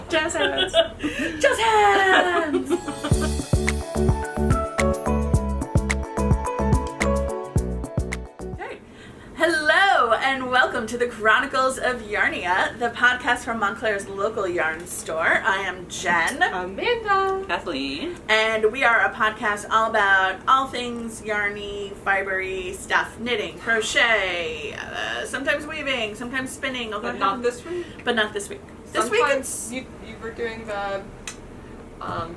Jazz hands. Jazz hands! Hello and welcome to the Chronicles of Yarnia, the podcast from Montclair's local yarn store. I am Jen. Amanda. Kathleen. And we are a podcast all about all things yarny, fibery stuff. Knitting, crochet, sometimes weaving, sometimes spinning. But not this week. But not this week. This week Sometimes you were doing the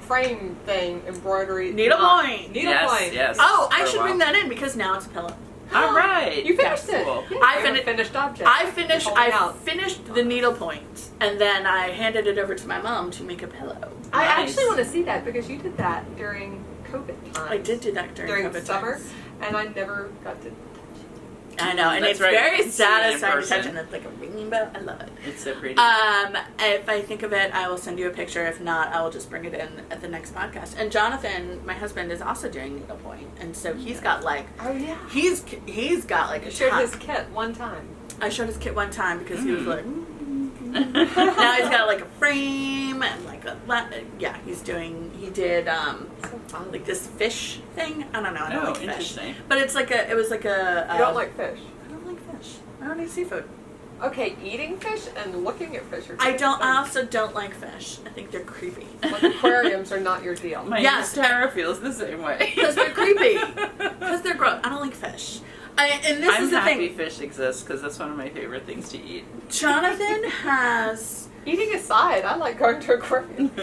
frame thing, embroidery. needlepoint. Needlepoint. Yes. Oh, I For a should while. bring that in because now it's a pillow. All right. You finished That's it. cool. Yeah, I you have a finished- finished object. I Holding out. finished the needlepoint, and then I handed it over to my mom to make a pillow. I Nice. actually want to see that because you did that during COVID time. I did do that during the COVID summer, times. and I never got to. I know, and That's it's right. very You can see it in satisfying to touch, person. and it's like a rainbow. I love it. It's so pretty. If I think of it, I will send you a picture. If not, I will just bring it in at the next podcast. And Jonathan, my husband, is also doing needlepoint, and so he's got like Oh yeah. he's got like You a showed ton. his kit one time. I showed his kit one time because he was like, now now he's got like a frame and like he did So fun. like this fish thing. I don't know. I don't Oh, like fish, interesting. but it was like a. You don't like fish. I don't like fish. I don't eat seafood. Okay, eating fish and looking at fish are I two don't. I things. also don't like fish. I think they're creepy. Like aquariums are not your deal. My Yes. Tara feels the same way. Because they're creepy. Because they're gross. I don't like fish. And this I'm is the happy thing. fish exists because that's one of my favorite things to eat. Jonathan has Eating aside, I like going to aquariums. no,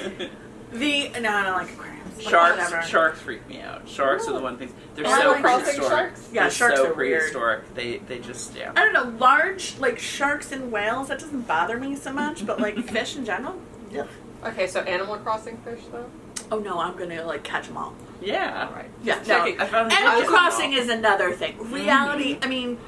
I don't like aquariums. But whatever. Sharks freak me out. Sharks are the one thing. They're Animal so Crossing prehistoric. sharks? Yeah, They're sharks so are weird. prehistoric. They just I don't know, large like sharks and whales. That doesn't bother me so much, but like fish in general. Ugh. Okay, so Animal Crossing fish though? Oh no, I'm gonna like catch them all. Yeah. Alright. Yeah, Just no. checking. I found Animal the Crossing is another thing. Reality, I mean,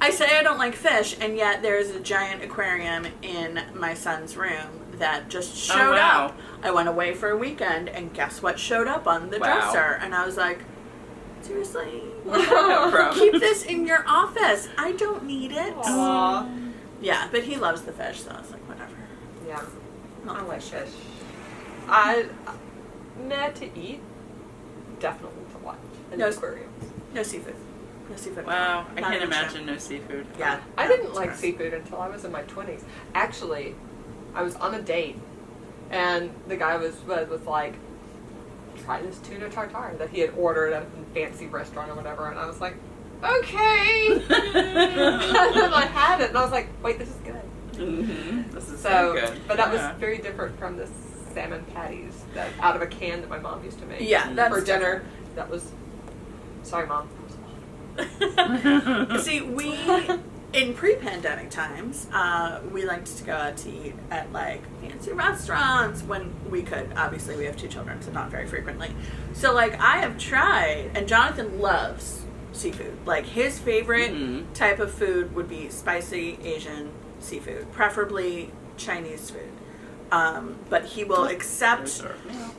I say I don't like fish, and yet there's a giant aquarium in my son's room that just showed wow. up. I went away for a weekend, and guess what showed up on the Wow. dresser? And I was like, seriously? Where'd that come from? Keep this in your office. I don't need it. Aw. Yeah, but he loves the fish, so I was like, whatever. Yeah. Not I like fish. fish. Mad to eat, definitely to watch. In No. the aquarium. No seafood. No seafood. Wow, I Not can't even sure. imagine no seafood. Yeah. I no, didn't it's like gross. seafood until I was in my 20s. Actually, I was on a date, and the guy was like, try this tuna tartare that he had ordered at a fancy restaurant or whatever, and I was like, okay. And then I had it, and I was like, wait, this is good. Mm-hmm. This is So, good. but that was Yeah. very different from the salmon patties that out of a can that my mom used to make. Yeah, that's for dinner. That was, sorry, Mom. See, we, in pre-pandemic times, we liked to go out to eat at, like, fancy restaurants when we could. Obviously, we have 2 children, so not very frequently. So, like, I have tried, and Jonathan loves seafood. Like, his favorite Mhm. type of food would be spicy Asian seafood, preferably Chinese food. But he will accept Sure.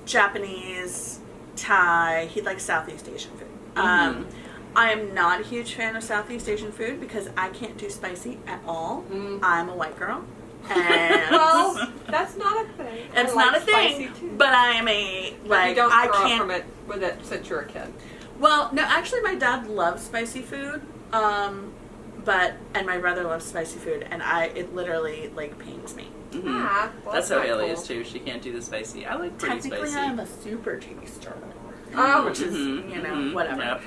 Japanese, Thai. He likes Southeast Asian food. Mhm. I am not a huge fan of Southeast Asian food because I can't do spicy at all. Mm. I'm a white girl. And Well, that's not a thing. it's I not like a thing, spicy too. but I am a, But like, you don't I grow up can't. from it with it since you're a kid. Well, no, actually my dad loves spicy food. And my brother loves spicy food, and it literally, like, pains me. Mhm. Ah, well, That's how not Haley cool. is too. She can't do the spicy. I like pretty Technically, spicy. I'm a super taster. Oh, Which is, Mhm, you know, mhm, whatever. yep.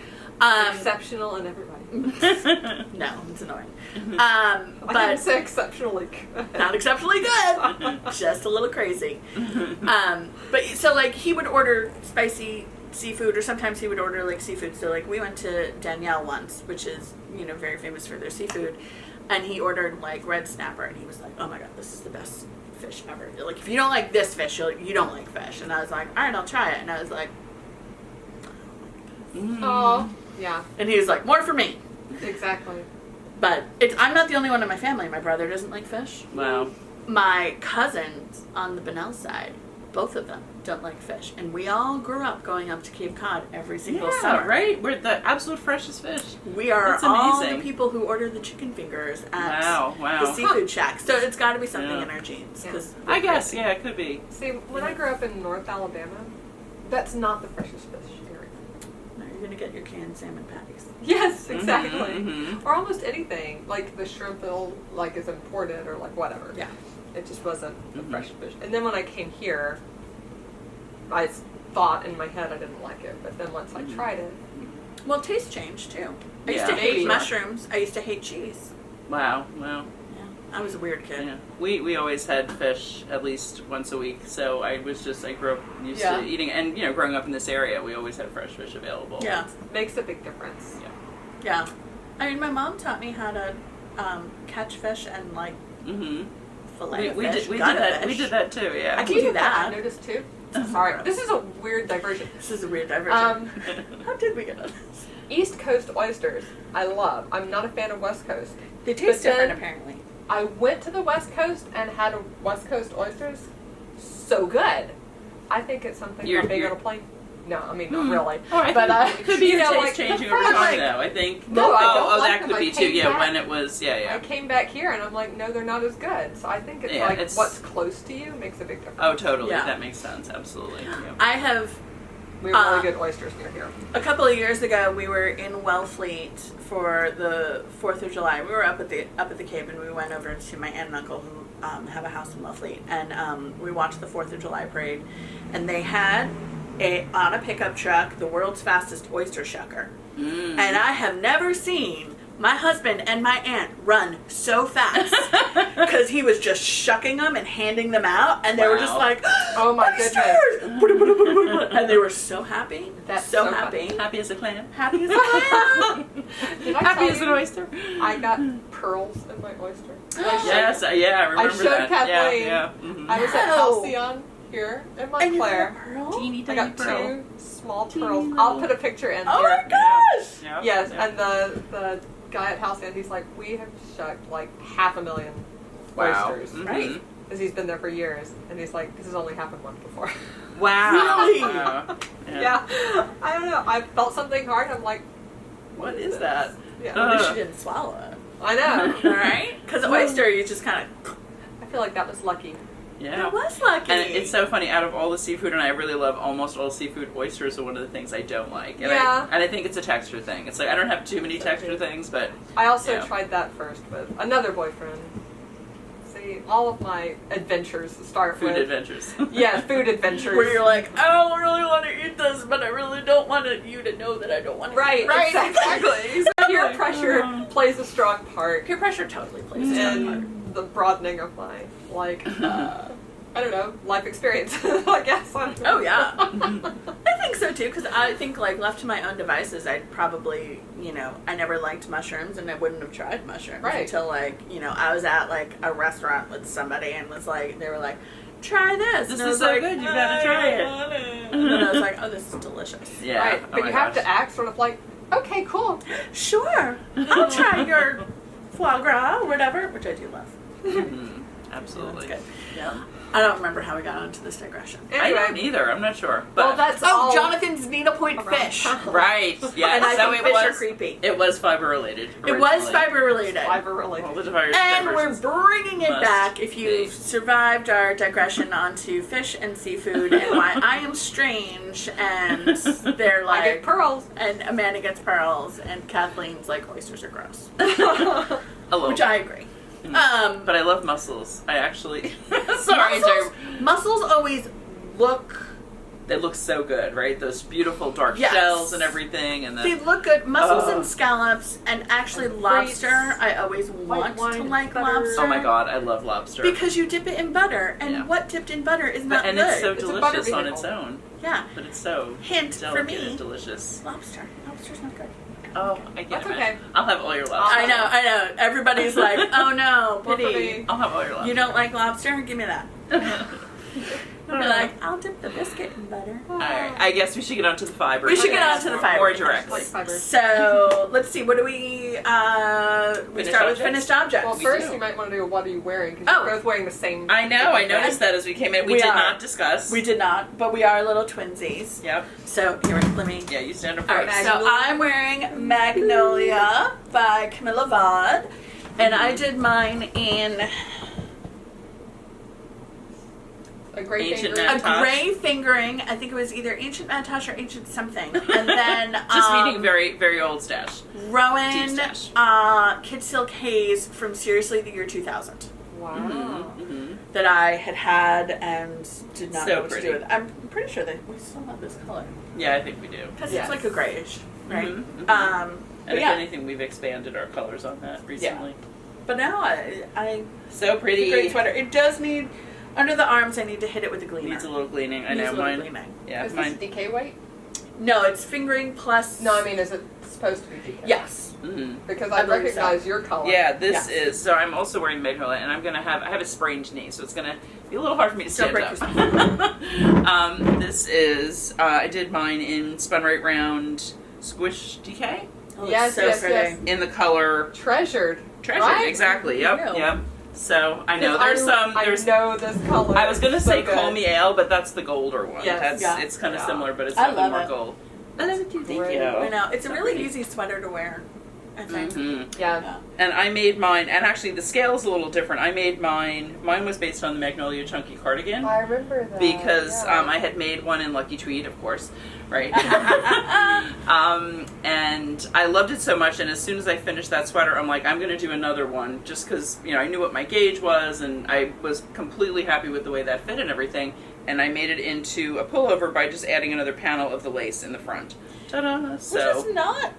Exceptional in everybody. No, it's annoying. I didn't But say exceptionally good. not exceptionally good. Just a little crazy. But so, like, he would order spicy seafood, or sometimes he would order, like, seafood. So, like, we went to Danielle once, which is, you know, very famous for their seafood. And he ordered, like, red snapper, and he was like, oh my god, this is the best fish ever. Like, if you don't like this fish, you don't like fish. And I was like, all right, I'll try it. And I was like, Oh, yeah, and he was like, more for me. exactly. But I'm not the only one in my family. My brother doesn't like fish. Wow. My cousins on the Bennell side both of them don't like fish. And we all grew up going up to Cape Cod every single Yeah, summer. right? We're the absolute freshest fish. We are That's all the amazing. people who order the chicken fingers at Wow. the seafood shack. So it's got to be something Yeah. in our genes. Yeah. 'Cause I guess, yeah, it could be. See, when I grew up in North Alabama, that's not the freshest fish area. No, you're going to get your canned salmon patties. Yes, exactly. mhm. Or almost anything. Like the shrimp like is imported or like whatever. Yeah. It just wasn't the Mhm. fresh fish. And then when I came here, I thought in my head I didn't like it, but then once I tried it, Well, taste changed too. I used Yeah, to hate maybe. mushrooms. I used to hate cheese. Wow. Yeah. I was a weird kid. Yeah. We always had fish at least once a week, so I grew up used Yeah. to eating, and growing up in this area, we always had fresh fish available. Yeah. makes a big difference. Yeah. I mean, my mom taught me how to catch fish and like Mm-hmm. fillet We fish, did gutted that. fish. We did that too. Yeah. I Do can do you that. I noticed too. Sorry, this is a weird diversion. This is a weird diversion. How did we get on this? East Coast oysters, I love. I'm not a fan of West Coast. They taste But then- different, apparently. I went to the West Coast and had a West Coast oysters. So good. I think it's something You're- about being you're- on a plane. No, I mean not really. Oh, I but think it could be you your know, taste like, changing the over front, time, like, though. I think. No, I don't Oh, like that them. could I be too. came Yeah, back- when it was. Yeah. I came back here and I'm like, no, they're not as good. So I think it's Yeah, like it's- what's close to you makes a big difference. Oh, totally. Yeah. That makes sense. Absolutely. Yeah. I have, We have really good oysters near here. a couple of years ago, we were in Wellfleet for the 4th of July. We were up at the Cape, and we went over to my aunt and uncle who have a house in Wellfleet, and we watched the 4th of July parade, and they had on a pickup truck the world's fastest oyster shucker. Mm. And I have never seen my husband and my aunt run so fast because he was just shucking them and handing them out, and they were just Wow. like, Oh my goodness! And they were so happy. That's so so happy. Happy as a clam. Happy as a clam. Did I Happy tell as an you oyster. I got pearls in my oyster? Yes. Yeah. I remember showed that. Kathleen. Yeah. Mhm. I was at No. Halcyon here in And you got a Montclair. pearl? Teeny I tiny got pearl. 2 small Teeny pearls. little- I'll put a picture in Oh here. my gosh! Yeah. Yes, Yeah. and the guy at Halcyon, he's like, we have shucked like 500,000 Wow. oysters. Mhm. Right. Because he's been there for years. And he's like, this has only happened once before. Wow. Really? Wow. Yeah. I don't know. I felt something hard. I'm like, What is that? yeah. At least you didn't swallow it. I know. All right? Because oyster, you just kind of. I feel like that was lucky. Yeah. That was lucky. And it's so funny. Out of all the seafood, and I really love almost all seafood, oysters are one of the things I don't like. And Yeah. I think it's a texture thing. It's like I don't have too many texture things, but I also Yeah. tried that first with another boyfriend. See, all of my adventures start food with adventures. yeah, food adventures. Where you're like, I don't really want to eat this, but I really don't want you to know that I don't want to right, eat it. exactly. Peer pressure plays a strong part Peer pressure totally plays a strong part. in the broadening of my I don't know, life experience. I guess. I don't know. Oh yeah, I think so too. Because I think like left to my own devices, I'd probably I never liked mushrooms, and I wouldn't have tried mushrooms Right. until like I was at like a restaurant with somebody and was like they were like, try this. This and I is was so like, good, you've gotta try it. want it. And then I was like, oh, this is delicious. Yeah. Right, Oh but my you have gosh. to act sort of like, okay, cool. Sure, I'll try your foie gras or whatever, which I do love. Mhm. Absolutely. That's good. Yeah. I don't remember how we got onto this digression. I don't either. I'm not sure. But Well, that's Oh, all Jonathan's needlepoint around fish. town. right. Yeah. And I so think it fish was. are creepy. It was fiber related. It was fiber related. Fiber related. All the diverse And we're diversions. bringing it Must back if be. you've survived our digression onto fish and seafood and why I am strange and they're I like get pearls. and Amanda gets pearls and Kathleen's like oysters are gross. A little. Which I agree. But I love mussels. I actually. Sorry, mussels always look they look so good, right? Those beautiful dark Yes. shells and everything, and they the look good. Mussels Oh. and scallops and actually And lobster. grapes, I always want to wine, like butter. lobster. oh my god, I love lobster. Because you dip it in butter, and Yeah. what dipped in butter is not and good. it's so It's a butter delicious on vehicle. its own. Yeah, But it's so Hint for delicate me. and delicious. lobster. Lobster's not good. Oh, I get That's it. okay. I'll have all your lobster. I know. Everybody's like, oh no, More for pity. me. I'll have all your lobster. You don't like lobster? Give me that. I'll be like, I'll dip the biscuit in butter. Alright, I guess we should get on to the fibers. We should get on to the fibers. More direct. Like fibers. So, let's see, what do we start with objects? finished objects. Well, We first do. you might want to do what are you wearing, because Oh. you're both wearing the same. I know, I noticed that as we came in. We We did are. not discuss. We did not, but we are little twinsies. Yep. So, here, let me... Yeah, you stand up Alright, first. so I'm wearing Magnolia by Camilla Vaude, and I did mine in A gray Ancient finger. a Macintosh. gray fingering. I think it was either Ancient Macintosh or Ancient something. And then Just meaning very, very old stash. Rowan Deep stash. Kid Silk Haze from Seriously the Year 2000 Wow. Mm-hmm. that I had and did not So know what pretty. to do with. I'm pretty sure that we still have this color Yeah, I think we do. because Yes. it's like a grayish, right? Mhm, mhm. But And if yeah, anything, we've expanded our colors on that recently. but now I So it's a pretty. great sweater. It does need under the arms. I need to hit it with a gleaner. Needs a little gleaning. I Needs know a little mine. gleaning. Yeah, Is mine. this DK weight? No, it's fingering plus. No, I mean, is it supposed to be DK? Yes. Mhm. Because I I believe recognize your color. Yeah, this Yes. is. So I'm also wearing Magnolia, and I have a sprained knee, so it's gonna be a little hard for me to Don't stand break up. This is. I did mine in Spun Right Round Squish DK Oh, Yes, it's so yes, pretty. yes. in the color Treasured. Treasure. Right? Exactly. Yep. Real. Yep. So I know Because there's some. I There's. know this color. I was gonna so say good. Call Me Ale, but that's the golder one. Yes, That's yeah. it's kind of Yeah. similar, but it's I definitely love more it. gold. I love it too. Thank Great. you. I know it's a So really pretty. easy sweater to wear. I think. Mhm. Yeah. Yeah. And I made mine, and actually the scale's a little different. I made mine. Mine was based on the Magnolia Chunky Cardigan. I remember that. Because yeah. I had made one in Lucky Tweed, of course, right? And I loved it so much, and as soon as I finished that sweater, I'm like, I'm going to do another one, just because, I knew what my gauge was, and I was completely happy with the way that fit and everything, and I made it into a pullover by just adding another panel of the lace in the front. Ta-da! Which So, is not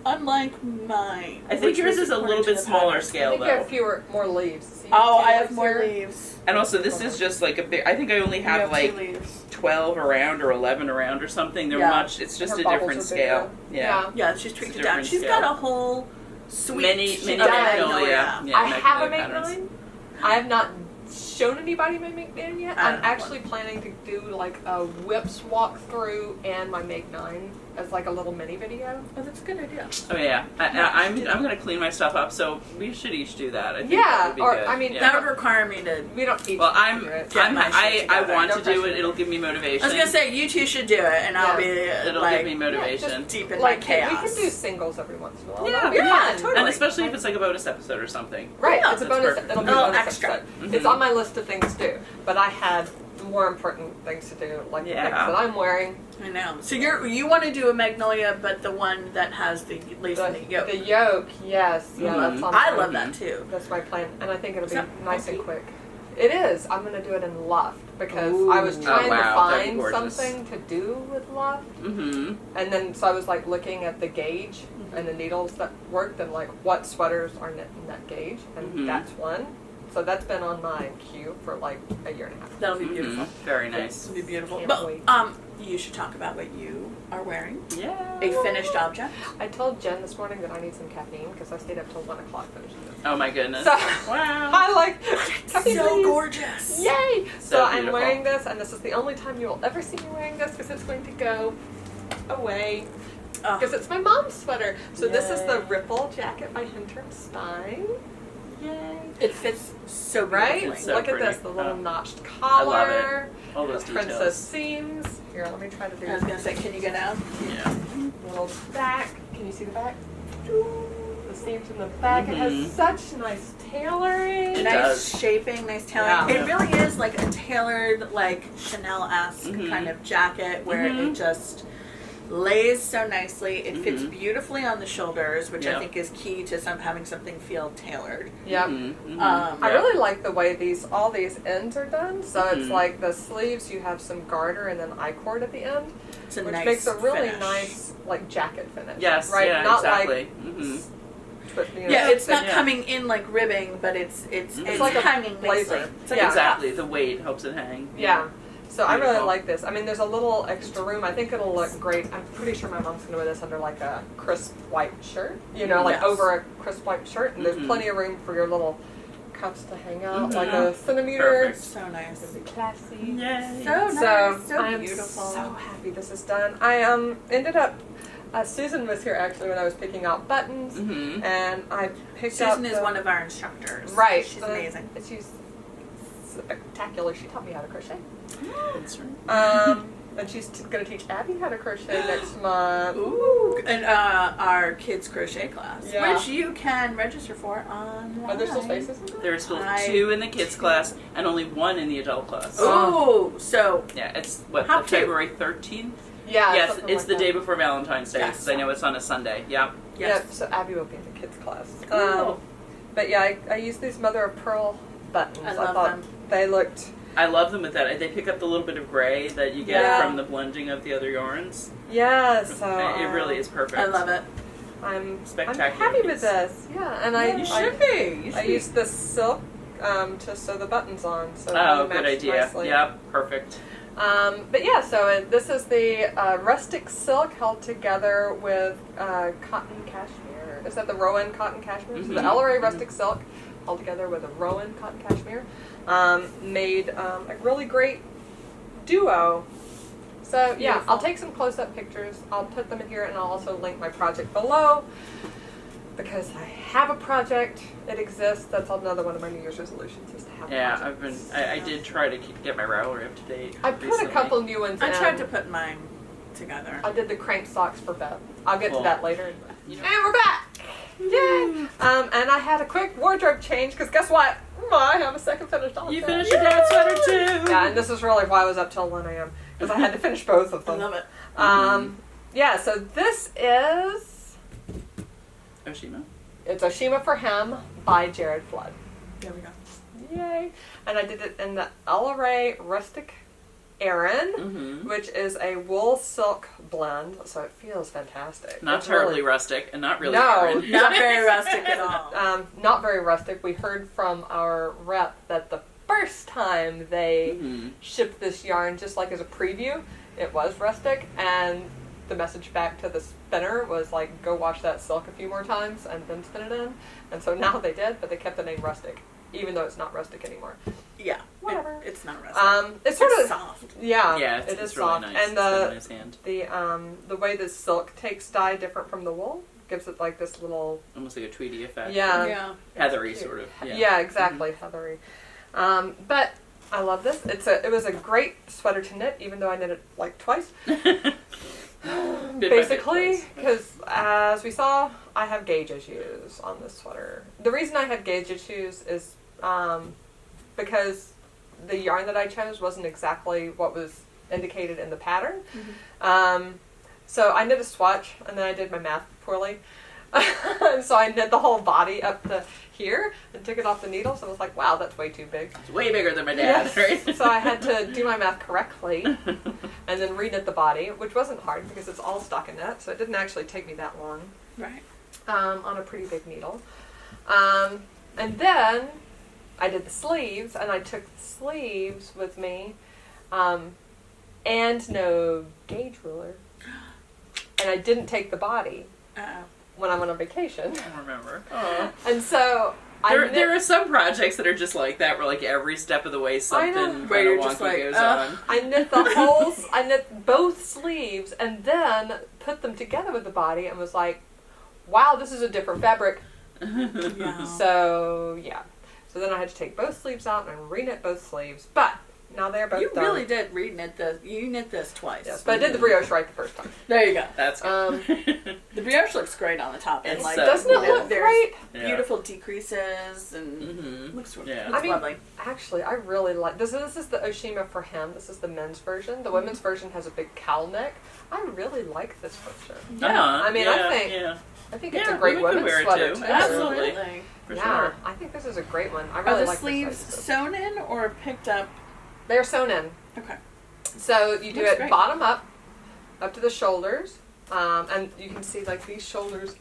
unlike mine. I think which yours was is a according little to bit the smaller pattern. I scale, think you have though. more leaves. See, Oh, two I have leaves more here? leaves. And also, this is just like a big, I think I only You have two like leaves. 12 around or 11 around or something. They're Yeah. much, it's just Her a bubbles different are scale. bigger. Yeah. Yeah, she's tweaked It's a it down. different She's scale. got a whole suite. Many She does. Magnolia. Yeah, I have a Magnolia Make patterns. 9. I have not shown anybody my Make 9 yet. I don't I'm know actually planning to do like a whips walkthrough and my Make 9 as like a little mini video. Oh, that's a good idea. Oh yeah, Yeah, I'm she did. gonna clean my stuff up, so we should each do that. I think Yeah, that would be or, good. I mean, yeah. That would require me to. We don't each Well, do it. Get my shit I together. want No to do pressure. it. It'll give me motivation. I was gonna say you two should do it, and I'll be It'll like give me motivation. just deep in like my chaos. we can do singles every once in a while. Yeah, That'll be yeah, fun. totally. And especially if it's like a bonus episode or something. Right, Yeah, it's a that's bonus. perfect. It'll be A a little bonus extra. episode. Mhm. It's on my list of things to do, but I had more important things to do, like the Yeah. things that I'm wearing. I know. So you want to do a Magnolia, but the one that has the lace in the yoke. The yoke, yes, yeah, Mhm. that's on. I my- love that too. That's my plan, and I think it'll Is be that nice and bulky? quick. It is. I'm gonna do it in Luft because I was Ooh. trying Oh, wow, to that'd be find gorgeous. something to do with Luft, Mm-hmm. and then so I was like looking at the gauge and the needles that worked, and like what sweaters are in that gauge, and Mhm. that's one. So that's been on my queue for like a year and a half. That'll be beautiful. Very nice. It'll be beautiful. Can't But wait. you should talk about what you are wearing. Yeah. A finished object. I told Jen this morning that I need some caffeine because I stayed up till 1 o'clock finishing this. Oh my goodness. So Wow. I like caffeine, So please. gorgeous. Yay! So So I'm beautiful. wearing this, and this is the only time you will ever see me wearing this because it's going to go away. Oh, Because it's my mom's sweater. So this is the Yay. RippleJacket by Hinterm Stein. Yay! it fits so Right? beautifully. So Look pretty. at this, the little Oh. notched I love collar, All those the princess details. seams. Here, let me try to do I was gonna say, can you get out? Yeah. little back. Can you see the back? The seams in the back. It Mhm. has such nice tailoring. It Nice does. shaping, nice tailoring. Yeah. It really is like a tailored, like Chanel-esque Mhm. kind of jacket where Mhm. it just lays so nicely. It fits Mhm. beautifully on the shoulders, which I Yeah. think is key to having something feel tailored. Yep. Mhm, mhm. I Yeah. really like the way all these ends are done. So it's Mhm. like the sleeves, you have some garter and then I-cord at the end, It's a which nice makes a really finish. nice like jacket finish. Yes. right? Yeah. Not Exactly. like, Mhm. Yeah, it's not Yeah. coming in like ribbing, but it's It's like a hanging blazer. nicely. It's like Yeah. a Exactly. The weight helps it hang. Yeah. So I really Beautiful. like this. I mean, there's a little extra room. I think it'll look great. I'm pretty sure my mom's gonna wear this under like a crisp white shirt. You know, like Yes. over a crisp white shirt, and there's Mhm. plenty of room for your little couch to hang out, like a centimeter. Perfect. So nice. It'll be classy. Yay. So nice. So I'm beautiful. so happy this is done. I ended up. Susan was here actually when I was picking out buttons, and I picked up. Susan is one of our instructors. Right. She's amazing. She's spectacular. She taught me how to crochet. That's right. And she's going to teach Abby how to crochet next month. Ooh, and our kids crochet class, Yeah. which you can register for online. Are there still spaces? There's still 2 in the kids class and only 1 in the adult class. Oh, so Yeah, it's what, How the cute. February 13th? Yeah. Yes, something it's like the that. day before Valentine's Day Yes. because I know it's on a Sunday. Yeah. yes. Yep, so Abby will be in the kids class. Cool. But yeah, I used these mother of pearl buttons. I love thought them. they looked. I love them with that. They pick up the little bit of gray that you get Yeah. from the blending of the other yarns. Yeah, so It really is perfect. I love it. I'm Spectacular happy with piece. this. Yeah, and Yeah, you should be. I used this silk to sew the buttons on. So Oh, it good matched idea. nicely. Yep, perfect. But yeah, so this is the rustic silk held together with cotton cashmere. Is that the Rowan cotton cashmere? So the LRA rustic silk held together with a Rowan cotton cashmere made a really great duo. So yeah, Beautiful. I'll take some close-up pictures. I'll put them in here, and I'll also link my project below because I have a project. It exists. That's another one of my New Year's resolutions is to have. Yeah, projects. I did try to get my Ravelry up to date. I put recently. a couple new ones. I in. tried to put mine together. I did the crank socks for Beth. I'll get Cool. to that later. And we're back! Yay! And I had a quick wardrobe change because guess what? I have a second finished outfit. You finished your dad's sweater too. Yeah, and this is really why I was up till 1 a.m. because I had to finish both of I them. love it. Yeah, so this is Oshima. it's Oshima for Him by Jared Flood. There we go. Yay! And I did it in the LRA Rustic Aran, which is a wool silk blend, so it feels fantastic. Not It's terribly really, rustic and not really No. Aaron. Not very rustic at all. not very rustic. We heard from our rep that the first time they shipped this yarn, just like as a preview, it was rustic, and the message back to the spinner was like, go wash that silk a few more times and then spin it in. And so now they did, but they kept the name rustic, even though it's not rustic anymore. Yeah. Whatever. It's not rustic. It's sort of soft. Yeah, Yeah, it is it's really soft, nice. and It's got a nice hand. the way the silk takes dye different from the wool gives it like this little Almost like a tweedy effect. Yeah. Heathery Cute. sort of. Yeah, exactly, heathery. But I love this. It was a great sweater to knit, even though I knit it like twice. Basically, because as we saw, I have gauge issues on this sweater. The reason I have gauge issues is because the yarn that I chose wasn't exactly what was indicated in the pattern. So I knit a swatch, and then I did my math poorly. So I knit the whole body up to here and took it off the needle. So I was like, wow, that's way too big. It's way bigger than my dad, Yes. right? So I had to do my math correctly and then reknit the body, which wasn't hard because it's all stockinette, so it didn't actually take me that long Right. on a pretty big needle. And then I did the sleeves, and I took the sleeves with me and no gauge ruler. And I didn't take the body Uh-oh. when I went on vacation. I don't remember. And so There are some projects that are just like that, where like every step of the way something know. kind Where of you're wonky just like, goes on. I knit I knit both sleeves and then put them together with the body and was like, wow, this is a different fabric. Yeah. So, yeah. So then I had to take both sleeves out and reknit both sleeves. But now they're both You done. really did reknit this. You knit this twice. Yes, but I did the brioche right the first time. There you go. That's good. The brioche looks great on the top. And It's like, so Doesn't it cool. look there's great? Yeah. beautiful decreases and looks, Yeah. looks I mean, lovely. Actually, I really like this. This is the Oshima for Him. This is the men's version. The women's version has a big cowl neck. I really like this version. Yeah. I mean, yeah, I think it's Yeah, a great women can women's wear it sweater too. too. Absolutely. For Yeah, sure. I think this is a great one. I Are really the like sleeves this. sewn in or picked up? They're sewn in. Okay. So you do Looks it great. bottom up to the shoulders, and you can see like these shoulders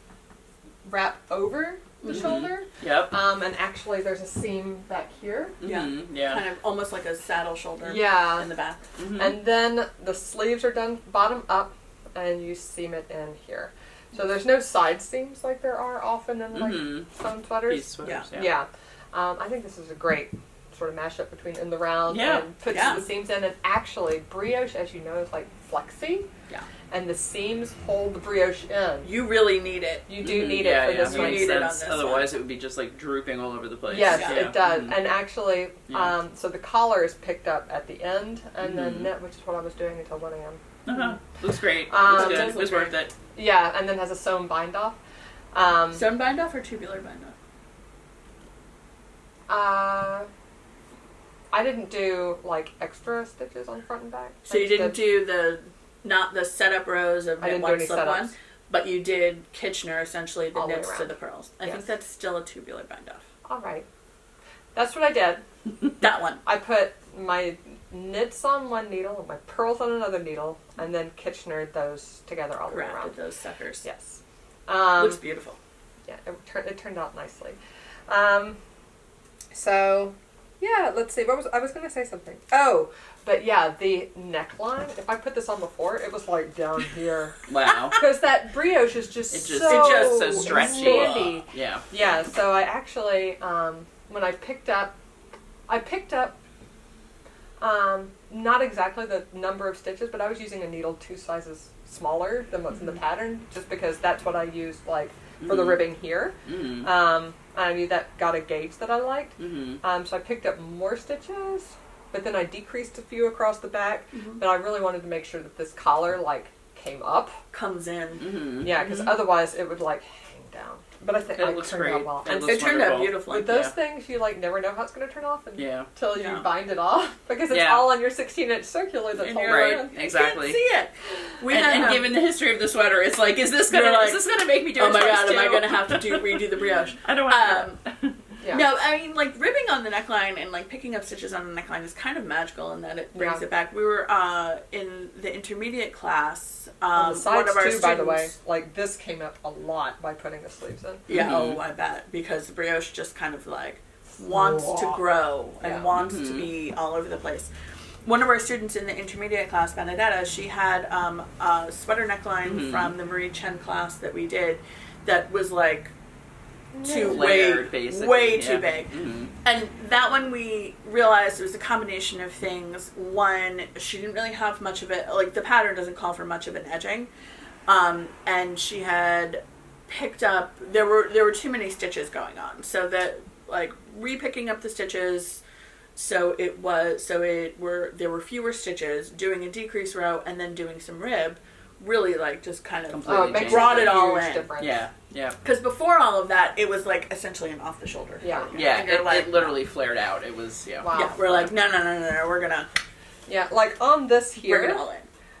wrap over the shoulder. Yep. And actually there's a seam back here. Yeah. Yeah. Kind of almost like a saddle shoulder. Yeah. In the back. And then the sleeves are done bottom up, and you seam it in here. So there's no side seams like there are often in like sewn sweaters. These sweaters, Yeah. I think this is a great sort of mashup between in the round Yeah. and puts Yeah. the seams in. And actually, brioche, as you know, is like flexy. Yeah. And the seams hold the brioche in. You really need it. You do need yeah, it for yeah, this that one. makes You need it on sense. this Otherwise, one. it would be just like drooping all over the place. Yes, Yeah. it does. Mhm. And actually, Yeah. so the collar is picked up at the end and then Mhm. knit, which is what I was doing until 1 a.m. Uh-huh. Looks great. Um, Looks good. does It was look worth it. Yeah, and then has a sewn bind off. Sewn bind off or tubular bind off? I didn't do like extra stitches on front and back. So I you just didn't do not the setup rows of I knit didn't do one, any slip one, setups. but you did Kitchener, essentially the All the way knits to around. the pearls. I Yes. think that's still a tubular bind off. All right. That's what I did. That one. I put my knits on one needle and my pearls on another needle, and then Kitchenered those together all the way Crafted around. those suckers. Yes. Looks beautiful. Yeah, it turned out nicely. So, yeah, let's see. I was going to say something. Oh, but yeah, the neckline. If I put this on before, it was like down here Wow. because that brioche is just It's just so stretchy. sandy. Yeah. Yeah. So I actually, when I picked up, not exactly the number of stitches, but I was using a needle 2 sizes smaller than what's in the pattern, just because that's what I used like for the Mhm. ribbing here. Mm-hmm. I knew that got a gauge that I liked. Mm-hmm. So I picked up more stitches, but then I decreased a few across the back. Mhm. But I really wanted to make sure that this collar like came up. Comes in. Mm-hmm. Yeah, because Mhm. otherwise it would like hang down. But I think It it looks turned great. out well. It And looks It turned out wonderful. beautifully. with those yeah. things, you like never know how it's going to turn off Yeah. until you Yeah. bind it off because it's Yeah. all on your 16-inch circular that's And all you're Right. around. Exactly. You can't see it. We And, had, and given the history of the sweater, it's like, is this gonna make me do oh it my twice god, am I too? going to have to redo the brioche? I don't want to. Yeah. No, I mean, like, ribbing on the neckline and, like, picking up stitches on the neckline is kind of magical in that it brings Yeah. it back. We were in the intermediate class. On the one sides of our too, students, by the way, like this came up a lot by putting the sleeves in. Yeah, Mhm. oh, I bet. Because the brioche just kind of, like, wants to grow and Yeah. wants to Mhm. be all over the place. One of our students in the intermediate class, Benedetta, she had a sweater neckline Mhm. from the Marie Chen class that we did that was, like, too Layered, way, basically. way yeah. too big. Mm-hmm. And that one we realized it was a combination of things. One, she didn't really have much of it, like the pattern doesn't call for much of an edging. And she had picked up, there were too many stitches going on. So that, like, re-picking up the stitches, there were fewer stitches, doing a decrease row and then doing some rib, really like just kind of Completely Oh, it makes brought a it all huge in. difference. Yeah. Yeah. Because before all of that, it was like essentially an off the shoulder. Yeah. Yeah. And you're It literally flared out. It was Wow. Yeah, we're like, no, we're gonna Yeah, like on this bring it here, all in.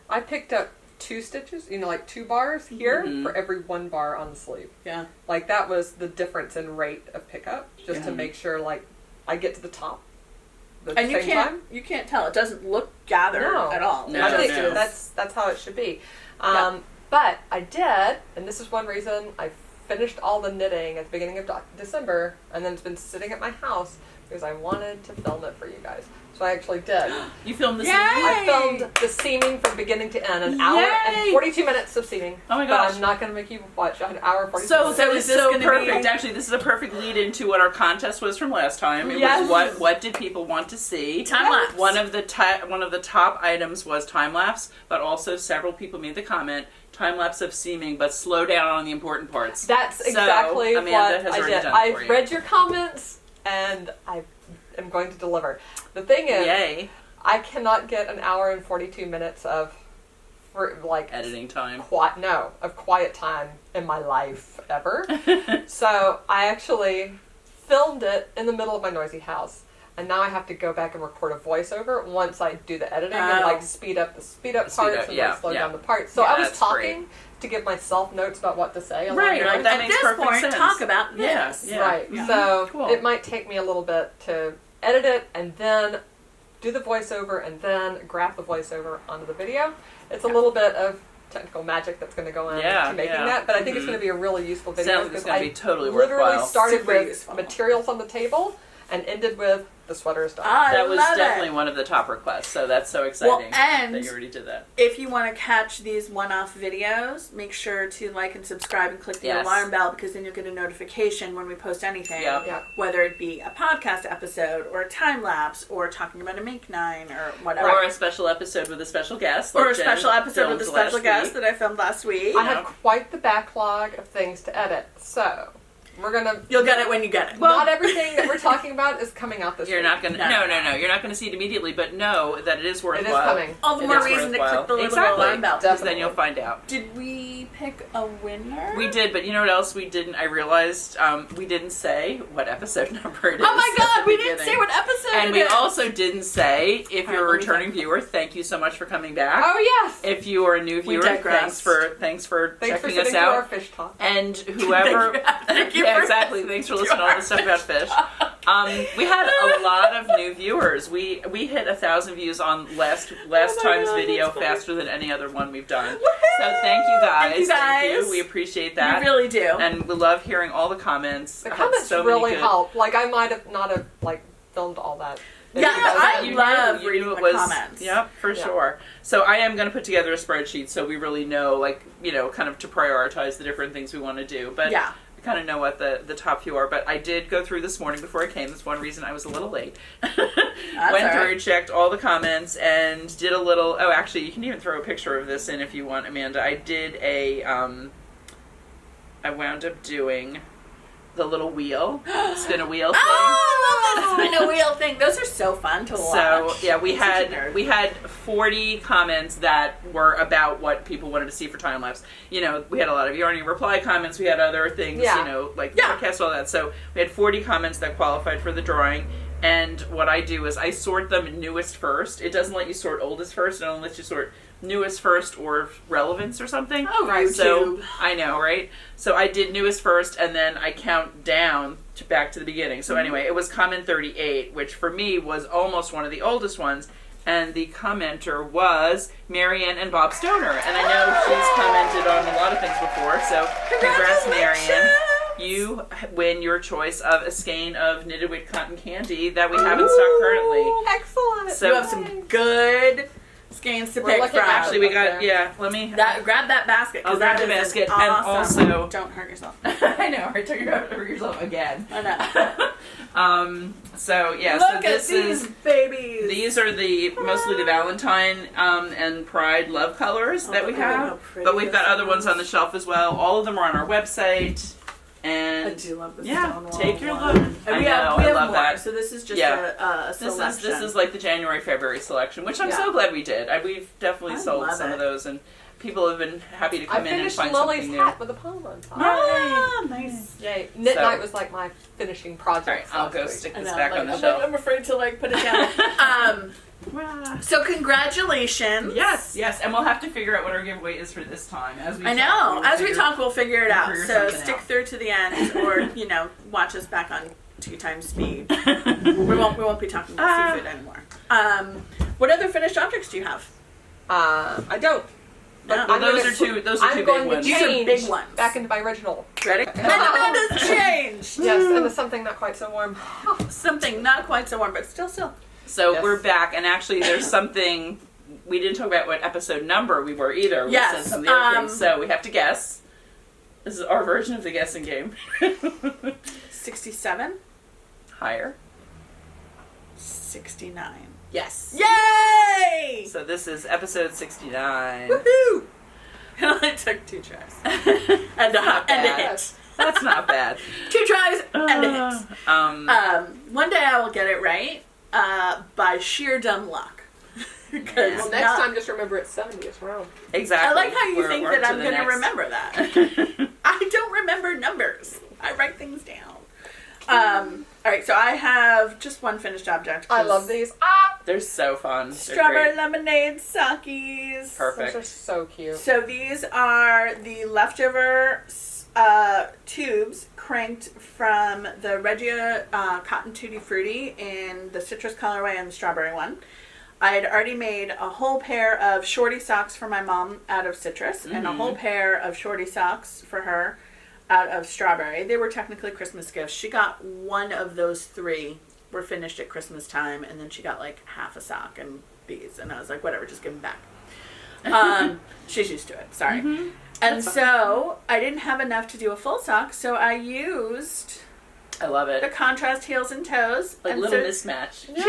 I picked up 2 stitches, like 2 bars here Mhm. for every 1 bar on the sleeve. Yeah. Like that was the difference in rate of pickup, just to Yeah. make sure like I get to the top at the And you same can't time. you can't tell. It doesn't look gathered No. at all. No, I It think just no. is. that's how it should be. Yeah. But I did, and this is one reason I finished all the knitting at the beginning of December, and then it's been sitting at my house because I wanted to film it for you guys. So I actually did. You filmed this. Yay! I filmed the seaming from beginning to end, an hour and Yay! 42 minutes of seaming. Oh my gosh. But I'm not going to make you watch an hour and 42 So minutes. that is is this so gonna perfect. be- Actually, this is a perfect lead into what our contest was from last time. It Yes. was what did people want to see? Time lapse. One of the top items was time lapse, but also several people made the comment time lapse of seaming, but slow down on the important parts. That's So, exactly Amanda what has I already did. done for I've you. read your comments, and I am going to deliver. The thing is, Yay! I cannot get an hour and 42 minutes of Editing time. quiet time in my life ever. So I actually filmed it in the middle of my noisy house. And now I have to go back and record a voiceover once I do the editing and Oh. like speed up the speed up parts and yeah, like slow yeah. down the parts. So Yeah, I was that's talking to give myself notes about what to say. along Right, the like way. that At makes this perfect point, sense. talk about Yeah, this. yeah. Right. Yeah. So Cool. it might take me a little bit to edit it and then do the voiceover and then graph the voiceover onto the video. It's a little bit of technical magic that's going to go into making yeah. that, but I think it's Mhm. going to be a really useful video Sounds like because it's going to I be totally literally worthwhile. started Super with useful. materials on the table and ended with the sweater is done. That was love definitely it. one of the top requests, so that's so exciting and that you already did that. if you want to catch these one-off videos, make sure to like and subscribe and click the alarm bell, because then you'll get a notification when we post anything. Yeah. Whether it be a podcast episode or a time lapse or talking about a Make 9 or whatever. Or a special episode with a special guest. Or like a special Jen episode with a filmed special last guest week. that I filmed last week. I have quite the backlog of things to edit, so we're gonna. You'll get it when you get it. Not everything that we're talking about is coming out this You're week. not gonna no. You're not gonna see it immediately, but know that it is worthwhile. It is coming. All the It more is reason to worthwhile. click the little Exactly. alarm bell. Because then you'll find out. Did we pick a winner? We did, but you know what else we didn't? I realized we didn't say what episode number it is. Oh my at god, the we didn't beginning. say what episode And it we is. also didn't say, if All you're a right, let me returning think. viewer, thank you so much for coming back. Oh yes. If you are a new viewer, digress. thanks for Thanks for checking us sitting through our out. fish talk. And whoever, Thank you yeah, for exactly. Thanks for listening to all the stuff about fish. We had a lot of new viewers. We hit 1,000 views on last time's God, video that's funny. faster than any other one we've done. So thank you guys. Thank you guys. We appreciate that. We really do. And we love hearing all the comments. The I had comments so many really good- help. Like I might have not have like filmed all that. Yeah, I You love knew reading it the was, comments. Yep, for Yeah. sure. So I am going to put together a spreadsheet so we really know, kind of to prioritize the different things we want to do. But Yeah. we kind of know what the top few are. But I did go through this morning before I came. That's one reason I was a little late. Went all through, right. checked all the comments, and did a little... Oh, actually, you can even throw a picture of this in if you want, Amanda. I did I wound up doing the little wheel, spin a wheel thing. Oh, I love this spin a wheel thing. Those are so fun to watch. So yeah, we I'm such a nerd. had 40 comments that were about what people wanted to see for time lapse. You know, we had a lot of Yarnia reply comments. We had other things. Yeah. You know, like Yeah. podcast, all that. So we had 40 comments that qualified for the drawing. And what I do is I sort them newest first. It doesn't let you sort oldest first. It only lets you sort newest first or relevance or something. Oh, Right, So YouTube. I know, right? So I did newest first, and then I count down back to the beginning. So anyway, it was comment 38, which for me was almost one of the oldest ones. And the commenter was Marianne and Bob Stoner. And I know she's commented on a lot of things before, so congrats, Marianne. You win your choice of a skein of knitted weight cotton candy that we have in stock currently. Excellent. So- You have some good skeins to We're pick looking from. at Actually, we got, Okay. yeah, let me... Grab that basket. 'cause I'll grab that the is basket, an and awesome- also- Don't hurt yourself. I know, I took you over yourself again. I know. So yeah, Look so this at these is... babies. These are mostly the Valentine and Pride love colors that we look at how have. pretty But we've got this other ones is. on the shelf as well. All of them are on our website. I And do love this yeah, Stonewall take your one. look. And I we know, have, we I have love more, that. so this is just Yeah. a selection. This is like the January, February selection, which I'm Yeah. so glad we did. We've definitely I sold love some it. of those, and people have been happy to I come in and finished find Lily's something hat new. with a poem on top. Ah, nice. Yay. Knit So- night was like my finishing project. All right, I'll go last week. stick I this know, back like, on the I'm, shelf. I'm afraid to put it down. So congratulations. Yes, and we'll have to figure out what our giveaway is for this time. As we I talk, know. we'll As we figure- talk, we'll figure it out. figure So something stick out. through to the end, or watch us back on 2 times speed. We won't be talking about seafood anymore. What other finished objects do you have? I don't. But No. I'm Well, those gonna are two. Those are I'm two going big to ones. These are change big ones. back into my original. Ready? And Amanda's changed. Yes, into something not quite so warm. Something not quite so warm, but still. So Yes. we're back, and actually, there's something we didn't talk about what episode number we were either. We Yes, said some of the other things, so we have to guess. This is our version of the guessing game. 67? Higher. 69. Yes. Yay! So this is episode 69. Woohoo! It only took 2 tries. And a bad. hit. That's not bad. 2 tries and a hit. One day I will get it right by sheer dumb luck. Because Well, next time, just remember it's 70th round. Exactly. I like how you We're- think we're that to I'm the going to next. remember that. I don't remember numbers. I write things down. All right, so I have just one finished object. I love these. Ah! They're so fun. They're Strawberry great. lemonade sakis. Perfect. Those are so cute. So these are the leftover tubes cranked from the Regia Cotton Tutti Frutti in the citrus colorway and the strawberry one. I had already made a whole pair of shorty socks for my mom out of citrus and a whole pair of shorty socks for her out of strawberry. They were technically Christmas gifts. She got one of those 3 were finished at Christmas time, and then she got like half a sock and bees, and I was like, whatever, just give them back. She's used to it. Sorry. Mm-hmm. And so I didn't have enough to do a full sock, so I used I love the it. contrast heels and toes. Like and little so mismatch. Yeah.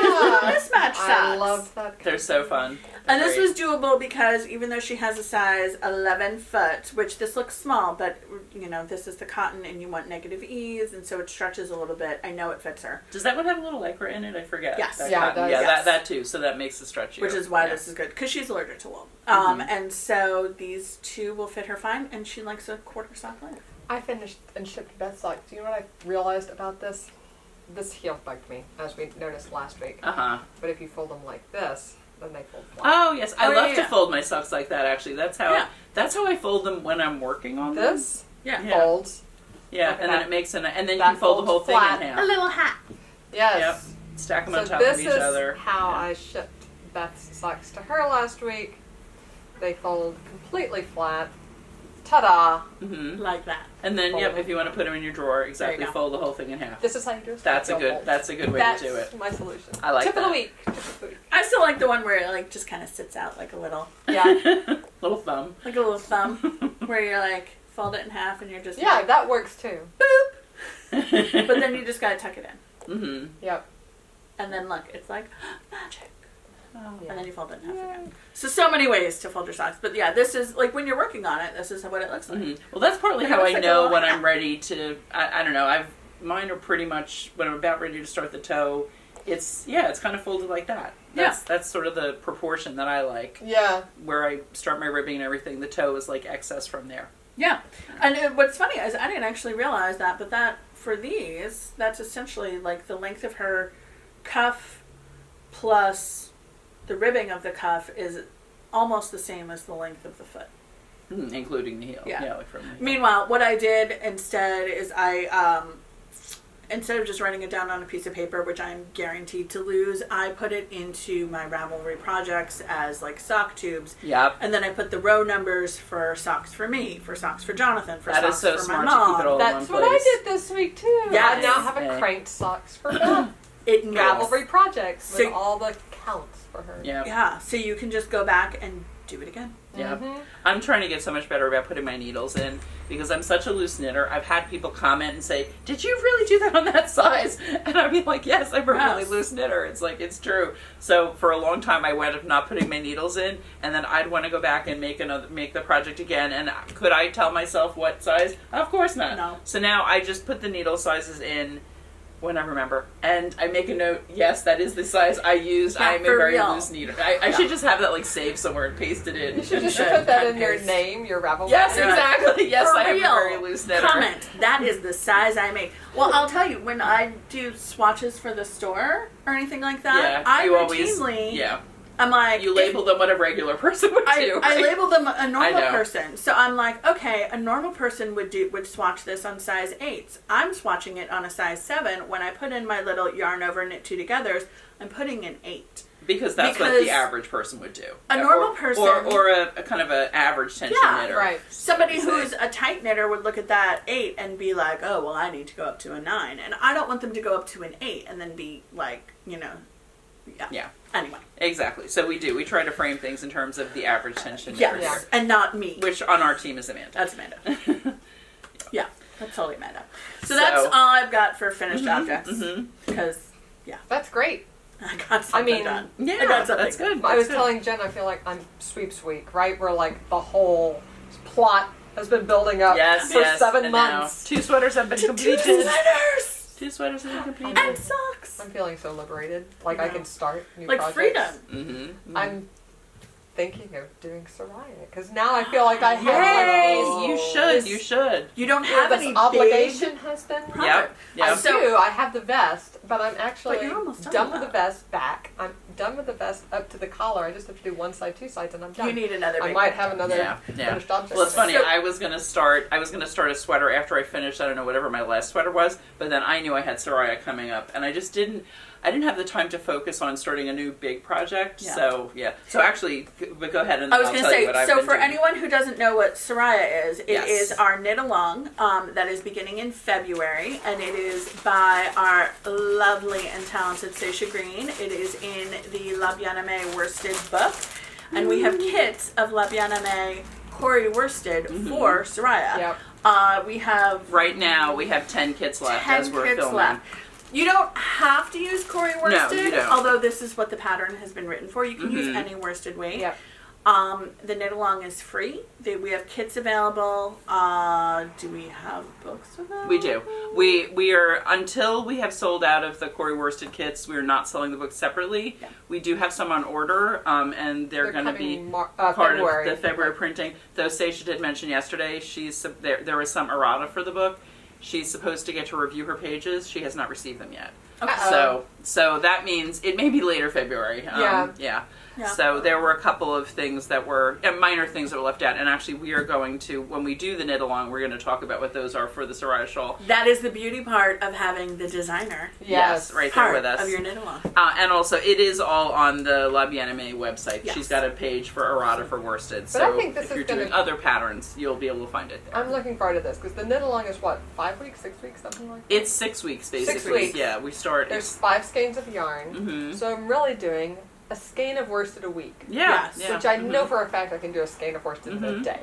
mismatch socks. I love that. They're so fun. And this Great. was doable because even though she has a size 11 foot, which this looks small, but you know, this is the cotton and you want negative ease, and so it stretches a little bit. I know it fits her. Does that one have a little lycra in it? I forget. Yes. That Yeah, it cotton. does. Yeah, Yes. that too. So that makes it stretchier. Which is why Yeah. this is good, because she's allergic to wool. Mm-hmm. And so these two will fit her fine, and she likes a quarter sock length. I finished and shipped Beth's socks. Do you know what I realized about this? This heel bugged me, as we noticed last week. Uh-huh. But if you fold them like this, then they fold flat. Oh, yes. I Oh, love yeah. to fold my socks like that, actually. That's how Yeah. that's how I fold them when I'm working on them. This Yeah. Yeah. folds. Yeah, Like and then that. it makes and then you That can fold the whole folds thing flat. in A half. little hat. Yes. Yep. Stack them So on top this of each is other. how Yeah. I shipped Beth's socks to her last week. They fold completely flat. Ta-da! Mm-hmm. Like that. And then, Fold yep, them. if you want to put them in your drawer, exactly, go. fold the whole thing in half. This is how you do it. That's a Heel good. fold. That's a good way That's to do it. my solution. I like Tip that. of the week. Tip of the week. I still like the one where it like just kind of sits out like a little Little thumb. like a little thumb, where you're like fold it in half and you're just Yeah, like, that works too. boop. But then you just gotta tuck it in, Mm-hmm. Yep. and then look, it's like magic. Yeah. And then you fold it in half again. So many ways to fold your socks. But yeah, this is like when you're working on it, this is what it looks like. Mm-hmm. Well, that's partly But it how looks I like a know little when hat. I'm ready to. I don't know. Mine are pretty much when I'm about ready to start the toe. It's kind of folded like that. That's sort of the proportion that I like. Yeah. Where I start my ribbing and everything, the toe is like excess from there. Yeah. And what's funny is I didn't actually realize that, but that for these, that's essentially like the length of her cuff plus the ribbing of the cuff is almost the same as the length of the foot. Including the heel. Yeah. Like from the heel. Meanwhile, what I did instead is I, instead of just writing it down on a piece of paper, which I'm guaranteed to lose, I put it into my Ravelry projects as like sock tubes. Yep. And then I put the row numbers for socks for me, for socks for Jonathan, for That is socks so for smart my to mom. keep it all in That's one what I place. did this week too. Yes. I now have Okay. a cranked socks for Beth. It Ravelry projects with So- all the counts for her. Yeah. Yeah, so you can just go back and do it again. Yeah. Mhm. I'm trying to get so much better about putting my needles in because I'm such a loose knitter. I've had people comment and say, "Did you really do that on that size?" And I'd be like, "Yes, I'm a really Yes. loose knitter." It's like, it's true. So for a long time I wound up not putting my needles in, and then I'd want to go back and make the project again. And could I tell myself what size? Of course not. No. So now I just put the needle sizes in when I remember, and I make a note. Yes, that is the size I used. Yeah, I'm a for very real. loose knitter. I should just have that like saved somewhere and paste it in. You should just should. put that in Cut your paste. name, your Ravelry. Yes, Right. exactly. Yes, For I am a real. very loose knitter. Comment. That is the size I make. Well, I'll tell you, when I do swatches for the store or anything like that, Yeah, I you always. routinely, Yeah, I'm like, you label them what a regular person would do. I right? label them a normal know. person. So I'm like, okay, a normal person would swatch this on size 8s. I'm swatching it on a size 7. When I put in my little yarn over knit 2 togethers, I'm putting an 8. because that's what because the average person would do. a normal person- or a kind of an average tension Yeah, knitter. Right. Somebody Say. who's a tight knitter would look at that 8 and be like, oh, well, I need to go up to a 9. And I don't want them to go up to an 8 and then be like, Yeah, Anyway. exactly. So we do. We try to frame things in terms of the average tension Yes. knitter, Yeah. And not me. which on our team is Amanda. That's Amanda. Yeah, that's totally Amanda. So that's all I've got for finished objects. Because That's great. I got something mean, done. Yeah, I got something that's good. I was That's good. telling Jen, I feel like I'm sweeps week, right? Where like the whole plot has been building up Yes, for yes, 7 and now months. 2 sweaters have been To 2 completed. sweaters! 2 sweaters have been completed. And socks! I'm feeling so liberated. Like I No. can start new Like projects. freedom. Mm-hmm. I'm thinking of doing Soraya because now I feel like I have Yay! like You this- should. You should. You don't Yeah, have this any obligation has been. big Yep. projects. Yep. I So- do. I have the vest, but I'm actually But you're almost done done with with the that. vest back. I'm done with the vest up to the collar. I just have to do 1 side, 2 sides, and I'm done. You need another I big might one. have another Yeah. finished object. Well, it's funny. So- I was gonna start a sweater after I finished. I don't know whatever my last sweater was, but then I knew I had Soraya coming up, and I I didn't have the time to focus on starting a new big project. Yeah. So yeah. So actually, but go ahead and I was I'll going tell to you say, what I've so been for doing. anyone who doesn't know what Soraya is, it Yes. is our knit along that is beginning in February, and it is by our lovely and talented Seisha Green. It is in the La Bien-Aimée worsted book, and we have kits of La Bien-Aimée Corey worsted for Soraya. Yep. We have Right now, we have 10 kits left 10 as we're kits filming. left. You don't have to use Corey worsted, you don't. although this is what the pattern has been written for. You can use any worsted weight. Yep. The knit along is free. We have kits available. Do we have books available? We do. We are, until we have sold out of the Corey worsted kits, we are not selling the books separately. Yeah. We do have some on order, and they're going to be part February. of the February printing. Though Seisha did mention yesterday, there was some errata for the book. She's supposed to get to review her pages. She has not received them yet. Okay. So that means it may be later February. Yeah. So there were a couple of things that were minor things that were left out, and actually we are going to, when we do the knit along, we're going to talk about what those are for the Soraya shawl. That is the beauty part of having the designer. Yes, right there Part with us. of your knit along. And also, it is all on the La Bien-Aimée website. Yes. She's got a page for errata for worsted. But So I think this if is you're gonna- doing other patterns, you'll be able to find it there. I'm looking forward to this because the knit along is what, 5 weeks, 6 weeks, something like that. It's 6 weeks, basically. 6 weeks. Yeah, we start. There's 5 skeins of yarn, so I'm really doing a skein of worsted a week. Yeah, Yes. yeah. Which I know for a fact I can do a skein of worsted in a day.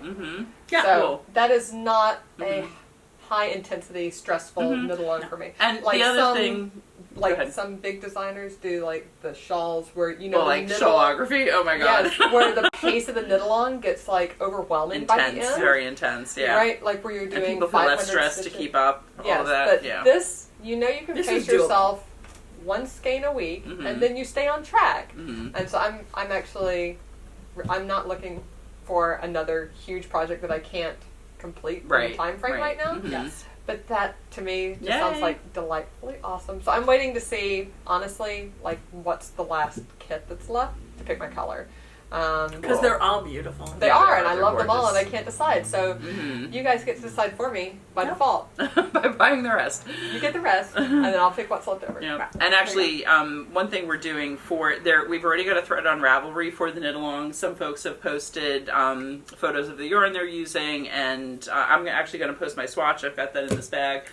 Yeah. So Cool. that is not a high intensity, stressful knit along for me. And like the other some, thing, like ahead. some big designers do, like the shawls where you know well, the like knit along, shawlography. Oh my god. yes, where the pace of the knit along gets like overwhelming by the Intense, end, very intense. Yeah. right? Like where you're And doing people feel 500 less stressed to stitches. keep up. All Yes, of that. but Yeah. this, you know, you can This pace is doable. yourself 1 skein a week, and then you stay on track. And so I'm actually, I'm not looking for another huge project that I can't complete in the time frame right now. Yes. But that to me just Yay. sounds like delightfully awesome. So I'm waiting to see, honestly, like what's the last kit that's left to pick my color. Because they're all beautiful. They Yeah, are, and I they're love them all, gorgeous. and I can't decide. So you guys get to decide for me by default. By buying the rest. You get the rest, and then I'll pick what's left over. Yeah. And actually, one thing we're doing for there, we've already got a thread on Ravelry for the knit along. Some folks have posted photos of the yarn they're using, and I'm actually going to post my swatch. I've got that in this bag.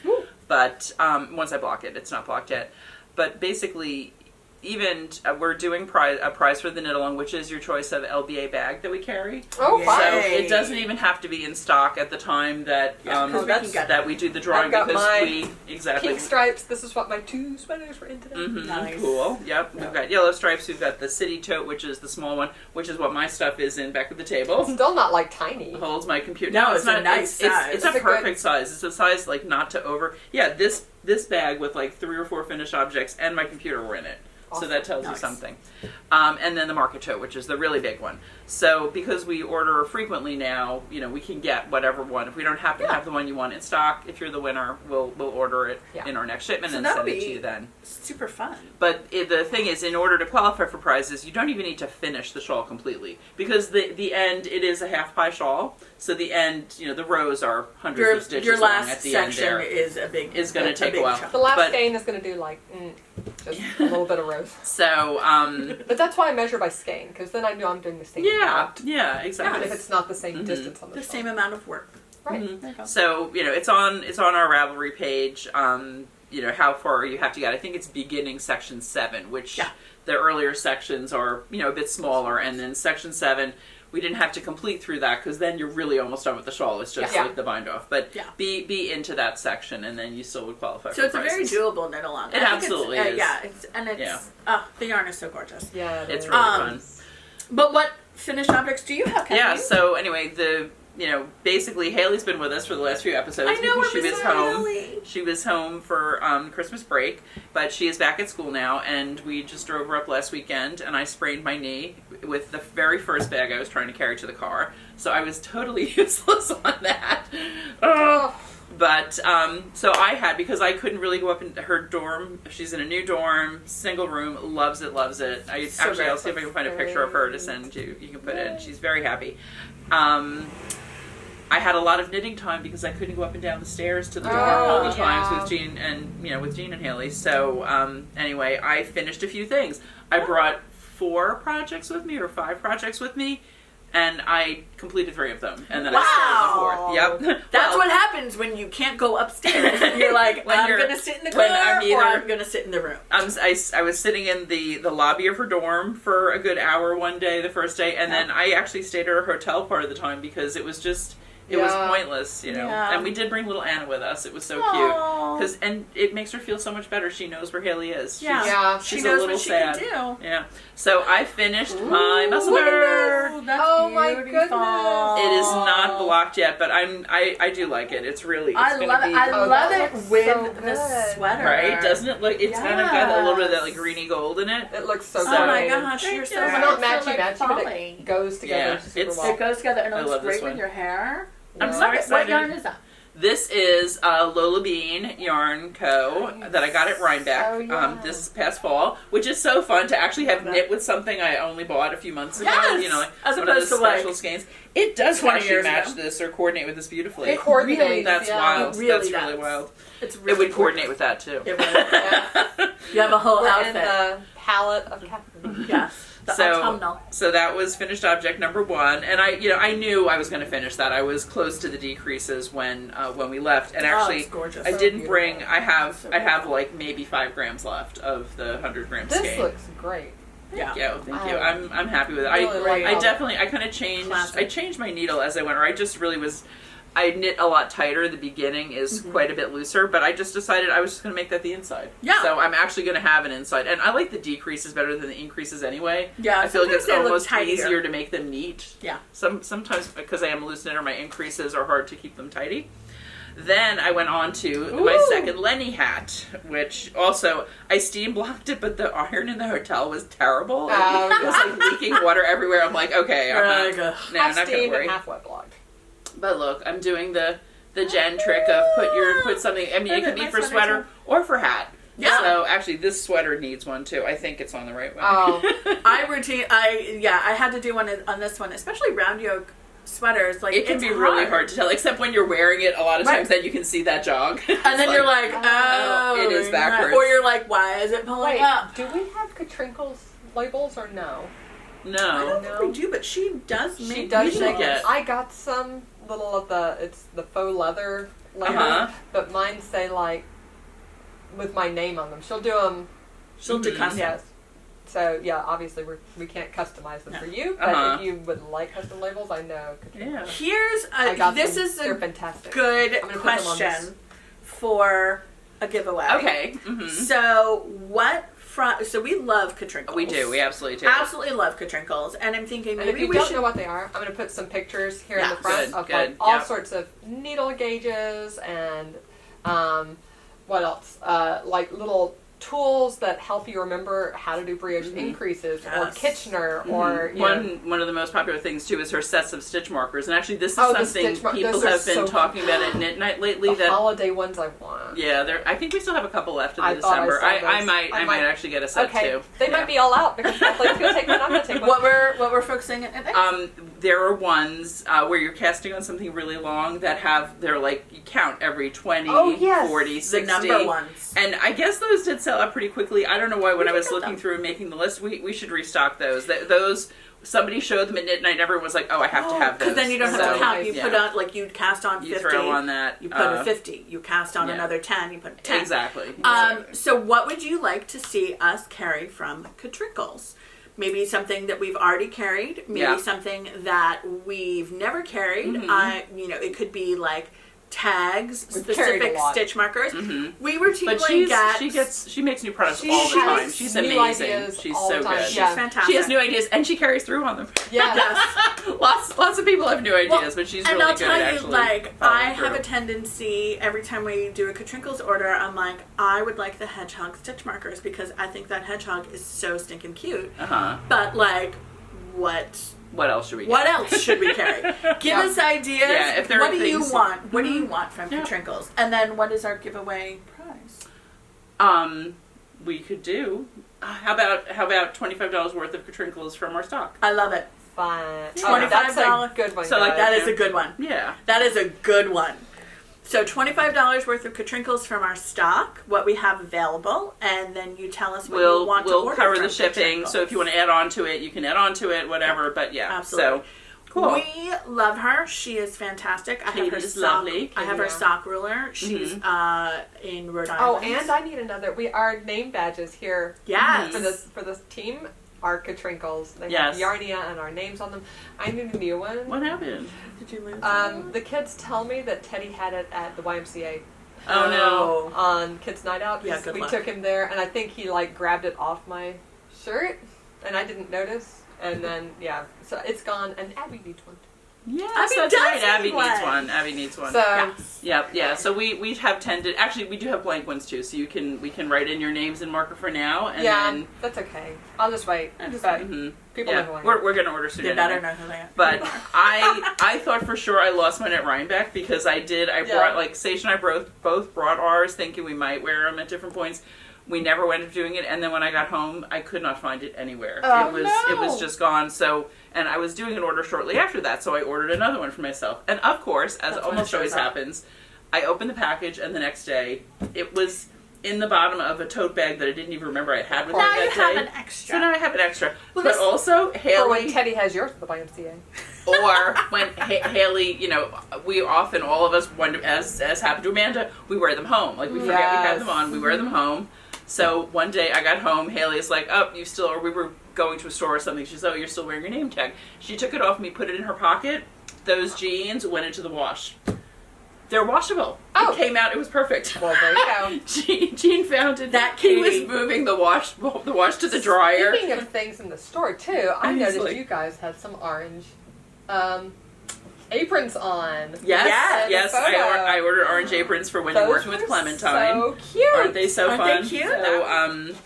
But once I block it, it's not blocked yet. But basically, even we're doing a prize for the knit along, which is your choice of LBA bag that we carry. Oh, Yay. fun! So it doesn't even have to be in stock at the time that 'cause we can get that we do the drawing, I've got because my we exactly. Pink stripes. This is what my 2 sweaters were in today. Nice. Cool. Yep. We've got yellow stripes. We've got the city tote, which is the small one, which is what my stuff is in back of the table. Still not like tiny. Holds my computer. No, it's a not. nice size. It's It's a a perfect good- size. It's a size like not to over. Yeah. This bag with like 3 or 4 finished objects and my computer were in it. So that tells you Nice. something. And then the market tote, which is the really big one. So because we order frequently now, you know, we can get whatever one. If we don't happen to have the one you want in stock, if you're the winner, we'll order it in our next shipment So and that'll send it to be- you then. Super fun. But the thing is, in order to qualify for prizes, you don't even need to finish the shawl completely. Because the end, it is a half pie shawl. So the end, you know, the rows are hundreds of stitches Your long last at the end section there. is a big. Is gonna take a big while. chunk. The last But- skein is going to do like just a little bit of rose. So, But that's why I measure by skein, because then I know I'm doing the same yeah, amount. yeah, Even exactly. if it's not the same distance on the The shawl. same amount of work. Right. There you go. So, you know, it's on our Ravelry page. You know, how far you have to get. I think it's beginning section 7, which the earlier sections are, you know, a bit smaller, and then section 7, we didn't have to complete through that because then you're really almost done with the shawl. It's just like the bind off. But be into that section, and then you still would qualify. So for it's a very prizes. doable knit along. It I think absolutely it's, is. Yeah, the yarn is so gorgeous. Yeah, It's is. really fun. But what finished objects do you have, Kathleen? Yeah. So anyway, basically Haley's been with us for the last few episodes. I know, because we're she was missing home. Haley. She was home for Christmas break, but she is back at school now, and we just drove her up last weekend, and I sprained my knee with the very first bag I was trying to carry to the car. So I was totally useless on that. But, so I had, because I couldn't really go up in her dorm. She's in a new dorm, single room, loves it. I'll see if I can find a picture of her to send you. You can put it in. She's very happy. I had a lot of knitting time because I couldn't go up and down the stairs to the dorm Oh, all the yeah. times with Jean and Haley. So anyway, I finished a few things. I brought 4 projects with me or 5 projects with me, and I completed 3 of them, and then I started the 4th. Yep. That's what happens when you can't go upstairs. You're like, I'm going to sit in the car or I'm going to sit in the room. I was sitting in the lobby of her dorm for a good hour one day, the first day, and then I actually stayed at her hotel part of the time because it was just... It was pointless, Yeah. And we did bring little Anna with us. It was so Aww. cute. And it makes her feel so much better. She knows where Haley is. Yeah. She's She knows a little what she sad. can do. Yeah. So I finished my Musselburgh. Ooh, that's Oh my beautiful. goodness. It is not blocked yet, but I do like it. It's really. It's I gonna love it. be, I love that it looks with so the good. sweater. right? Doesn't it look? It's kind of got a little bit of that Yes. like greeny gold in it. It looks so Oh good. my gosh, you're so It's It's not right. So, matchy, like, matchy, but folly. it goes together Yeah, super it's- well. It goes together and it I looks love this great with one. your hair. I'm I so love it. What excited. yarn is that? This is Lola Bean Yarn Co. Nice. that I got at Rhinebeck Oh, yeah. this past fall, which is so fun to actually have knit with something I only bought a few months ago. Yes! You know, like As one of opposed those to, like, special skeins. It does 20 actually years match ago. this or coordinate with this beautifully. It coordinates, That's yeah. wild. It really That's really does. wild. It's It really would coordinate with that too. It would. Yeah. You have a whole We're outfit. in the palette of Catherine. Yes. The So, autumnal. so that was finished object number 1, and I knew I was going to finish that. I was close to the decreases when we left, and actually, it's gorgeous. I So didn't bring. beautiful. I have like maybe 5 grams left of the 100-gram This skein. looks great. Yeah. Thank you. I'm happy with it. Really like I it. definitely kind of changed. Classic. I changed my needle as I went, or I just really was. I knit a lot tighter. The beginning is quite a bit looser, but I just decided I was just going to make that the inside. Yeah. So I'm actually going to have an inside, and I like the decreases better than the increases anyway. Yeah, I feel like sometimes it's they look almost tidier. easier to make them neat. Yeah. Sometimes because I am a loose knitter, my increases are hard to keep them tidy. Then I went on to my Ooh. second Lenny hat, which also I steam blocked it, but the iron in the hotel was terrible. Oh, It was like leaking water everywhere. I'm like, okay, I'm not, no, I'm Half not gonna steam worry. and half wet block. But look, I'm doing the Jen trick of put something. I mean, it could be My for sweater sweater or for hat. Yeah. So actually, this sweater needs one too. I think it's on the right one. Oh. I had to do one on this one, especially round yoke sweaters. Like it can it's be really hard to tell, except when you're wearing it. A lot of Right. times, then you can see that jog. And then you're like, oh, it is backwards. Or you're like, why is it pulling Wait, up? do we have Katrinkles labels or no? I no. don't think we do, but she does make She does should make get- it. I got some little of it's the faux leather label, Uh-huh. but mine say like with my name on them. She'll do them. She'll do custom. Yes. So yeah, obviously we can't customize them No. for you, but Uh-huh. if you would like custom labels, I know. Yeah. Here's I got this them. is They're a fantastic. good I'm gonna put them on this. question for a giveaway. Okay. Mm-hmm. So so we love Katrinkles. We do. We absolutely do. absolutely love Katrinkles, and I'm thinking And if maybe you we don't should. know what they are, I'm going to put some pictures here in Yeah. the front Good, of good, like all yep. sorts of needle gauges and what else? Like little tools that help you remember how to do brioche increases or Yes. Kitchener or you know, One of the most popular things too is her sets of stitch markers, and actually this is Oh, the something stitch people those are have been so talking about at Knit Night lately. the That holiday ones I want. yeah, I think we still have a couple left in I the thought I December. saw I those. might I might- actually get a set Okay, too. they Yeah. might be all out because Kathleen's going to take one. I'm going to take one. What we're focusing on. There are ones where you're casting on something really long that they're like you count every 20, Oh, yes. 40, the 60. number ones. And I guess those did sell out pretty quickly. I don't know why when I can was get looking them. through and making the list, we should restock those. Those somebody showed them at Knit Night and everyone was like, oh, I have to have those. Because then you don't have So, to count. You yeah. put on like you cast on 50. You throw on that. You put a 50. You cast on yeah. another 10. You put 10. Exactly. So what would you like to see us carry from Katrinkles? Maybe something that we've already carried. Maybe Yeah. something that we've never carried. Mm-hmm. It could be like tags, We've carried specific a lot. stitch markers. Mm-hmm. We routinely But she makes new products all the time. has She's new amazing. ideas She's all so the time. good. She's Yeah. fantastic. She has new ideas and she carries through on them. Yeah. Yes. lots of people have new ideas, Well, but she's and really I'll good tell at you, actually like, I following have a through. tendency every time we do a Katrinkles order, I'm like, I would like the hedgehog stitch markers because I think that hedgehog is so stinking cute. Uh-huh. But like, what else should we get? What else should we carry? Give Yeah. us ideas. Yeah, if there what are do you things- want? What do you want from Yeah. Katrinkles? And then what is our giveaway prize? We could do how about $25 worth of Katrinkles from our stock? I love it. fun. $25. That's a good one. So, like, guys. That is a good one. Yeah. That is a good one. So $25 worth of Katrinkles from our stock, what we have available, and then you tell us what you want to order. We'll cover from the shipping. Katrinkles. So if you want to add on to it, you can add on to it, whatever. But yeah, Absolutely. So cool. We love her. She is fantastic. I have her Katie's sock. lovely. I have her Yeah. sock ruler. She's in Rhode Oh, Island. and I need another. Our name badges here. Yes. For this team are Katrinkles. They Yes. have Yarnia and our names on them. I need a new one. What happened? Did you lose? The kids tell me that Teddy had it at the YMCA. Oh, no. On Kids Night Out. Yeah, good we luck. took him there, and I think he like grabbed it off my shirt, and I didn't notice. And then so it's gone, and Abby needs one. Yes, Abby that's does right. need Abby one. needs one. Abby needs one. So Yes. Yep, yeah. So we have tended. Actually, we do have blank ones too. So we can write in your names and marker for now, and then that's okay. I'll just wait. People know who I am. we're gonna order soon. They anyway. better know who they are. But I thought for sure I lost mine at Rhinebeck because I brought, like, Sage and I both brought ours thinking we might wear them at different points. We never went up doing it, and then when I got home, I could not find it anywhere. Oh, It was just gone. So, and I was doing an order shortly after that, so I ordered another one for myself. And of course, as That's when almost it always shows up. happens, I opened the package, and the next day, it was in the bottom of a tote bag that I didn't even remember I had with me Now that you day. have an extra. So now I have an extra. Well, but this- also, Or Haley... when Teddy has yours at the YMCA. Or when Haley, we often, all of us, as happened to Amanda, we wear them home. Like, we forget we have them on, we wear them home. So one day I got home, Haley's like, oh, we were going to a store or something. She's, oh, you're still wearing your name tag. She took it off me, put it in her pocket. Those jeans went into the wash. They're washable. Oh. It came out, it was perfect. Well, there you go. Jean found it. That he was Katie. moving the wash to the dryer. Speaking of things in the store too, I And he's noticed like- you guys had some orange aprons on. Yes. photo. I ordered orange aprons for when you're working with were Clementine. So cute. Aren't they so Aren't fun? they cute?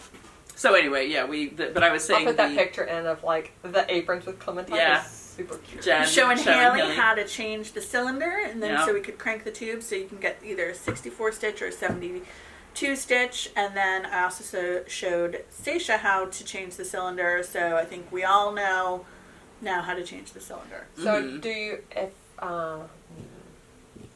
So anyway, yeah, but I was saying I'll put that picture in of like the aprons with Clementine. Yeah. It's super cute. Jen Showing Haley Haley. how to change the cylinder, and then Yeah. so we could crank the tube so you can get either a 64 stitch or a 72 stitch. And then I also showed Stacia how to change the cylinder, so I think we all know now how to change the cylinder. So do you,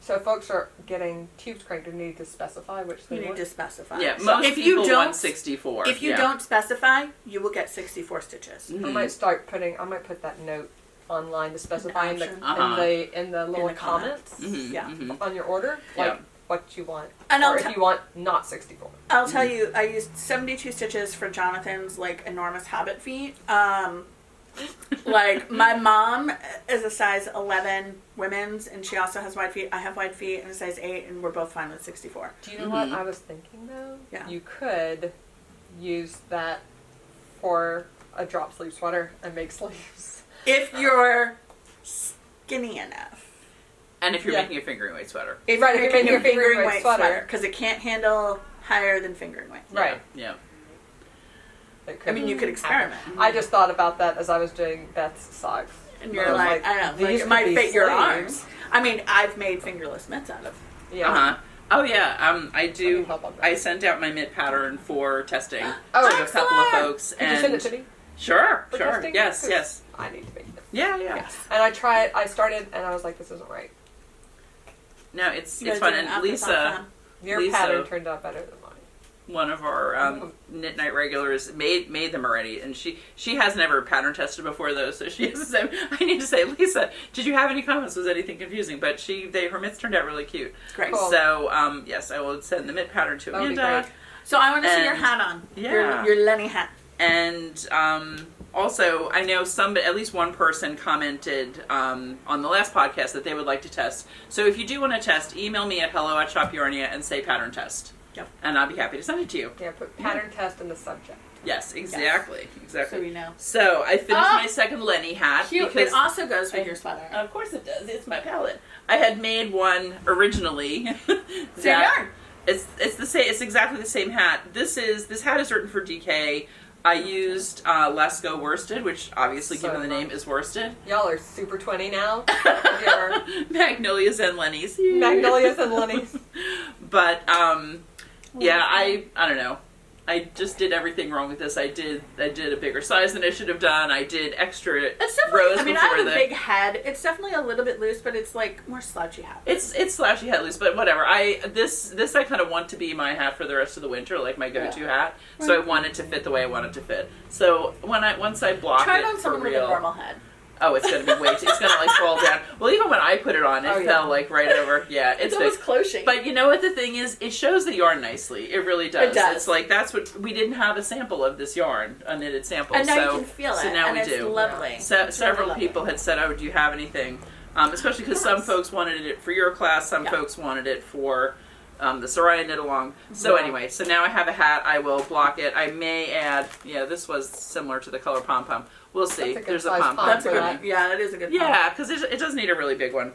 so if folks are getting tubes cranked, do you need to specify which they You need want? to specify. Yeah, So most if you people don't, want 64. if you yeah. don't specify, you will get 64 stitches. I might put that note online to specify in the option. in the little the comments Mhm, Yeah. mhm. on your order, Yeah. like what you want, And or I'll if t- you want not 64. I'll tell you, I used 72 stitches for Jonathan's like enormous habit feet. Like my mom is a size 11 women's, and she also has wide feet. I have wide feet and a size 8, and we're both fine with 64. Do you know what I was thinking though? Yeah. You could use that for a drop sleeve sweater and make sleeves. If you're skinny enough. And if you're Yeah. making a fingering weight sweater. If Right, you're if you're making a making a fingering fingering weight weight sweater. sweater, because it can't handle higher than fingering weight. Right. Yeah. It I mean, you could experiment. I just thought about that as I was doing Beth's socks. And you're I was like, I don't know, like these it could might be fit your sleeves. arms. I mean, I've made fingerless mitts out of. Yeah. Uh-huh. Oh, yeah. I do. need help on that. I sent out my mitt pattern for testing Oh, to a couple of excellent. folks. Could you and send it to me? Sure, for sure. testing? Yes, 'Cause yes. I need to make them. Yeah, yeah. Yes. And I started, and I was like, this isn't right. No, it's You guys fun. do an And outfit on Lisa, fun. Your Lisa- pattern turned out better than mine. one of our knit night regulars, made them already, and she has never pattern tested before though, so she has to say, I need to say, Lisa, did you have any comments? Was anything confusing? But her mitts turned out really cute. Great. Cool. So yes, I will send the mitt pattern to That would be Amanda. great. So I want to see your And- hat on. Yeah. Your Lenny hat. And also, I know at least one person commented on the last podcast that they would like to test. So if you do want to test, email me at hello@shopyarnia and say pattern test. Yep. And I'll be happy to send it to you. Yeah, put pattern test in the subject. Yes, exactly. So Exactly. we know. So I finished Ah! my second Lenny hat Cute. because It also goes with your sweater. of course it does. It's my palette. I had made one originally. Same yarn. It's the same. It's exactly the same hat. This hat is written for DK. I used Lesco worsted, which obviously, So given the name, nice. is worsted. Y'all are super 20 now. Your Magnolias and Lennies. Magnolias and Lennies. But yeah, I don't know. just did everything wrong with this. I did a bigger size than I should have done. I did extra It's definitely, rows I mean, I before have a big head. It's definitely a little bit loose, but it's like more slouchy hat. It's slouchy hat loose, but whatever. This I kind of want to be my hat for the rest of the winter, like my go-to hat. So I want it to fit the way I want it to fit. So once I block Try it on for someone real, with a normal head. oh, it's gonna be way too. It's gonna like fall down. Well, even when I put it on, it fell like right over. Yeah, It's almost big. cloching. But you know what the thing is? It shows the yarn nicely. It really does. It does. It's like that's what we didn't have a sample of this yarn, a knitted sample. And now so, you can feel it. So now and we it's do. lovely. So, It's several really people lovely. had said, "Oh, do you have anything?" Especially because some folks wanted it for your class, some folks wanted it for the Soraya knit along. So anyway, so now I have a hat. I will block it. I may add. Yeah, this was similar to the color pom pom. We'll see. That's a good There's a size pom pom. That's a for good that. one. Yeah, that is a good one. Yeah, because it does need a really big one.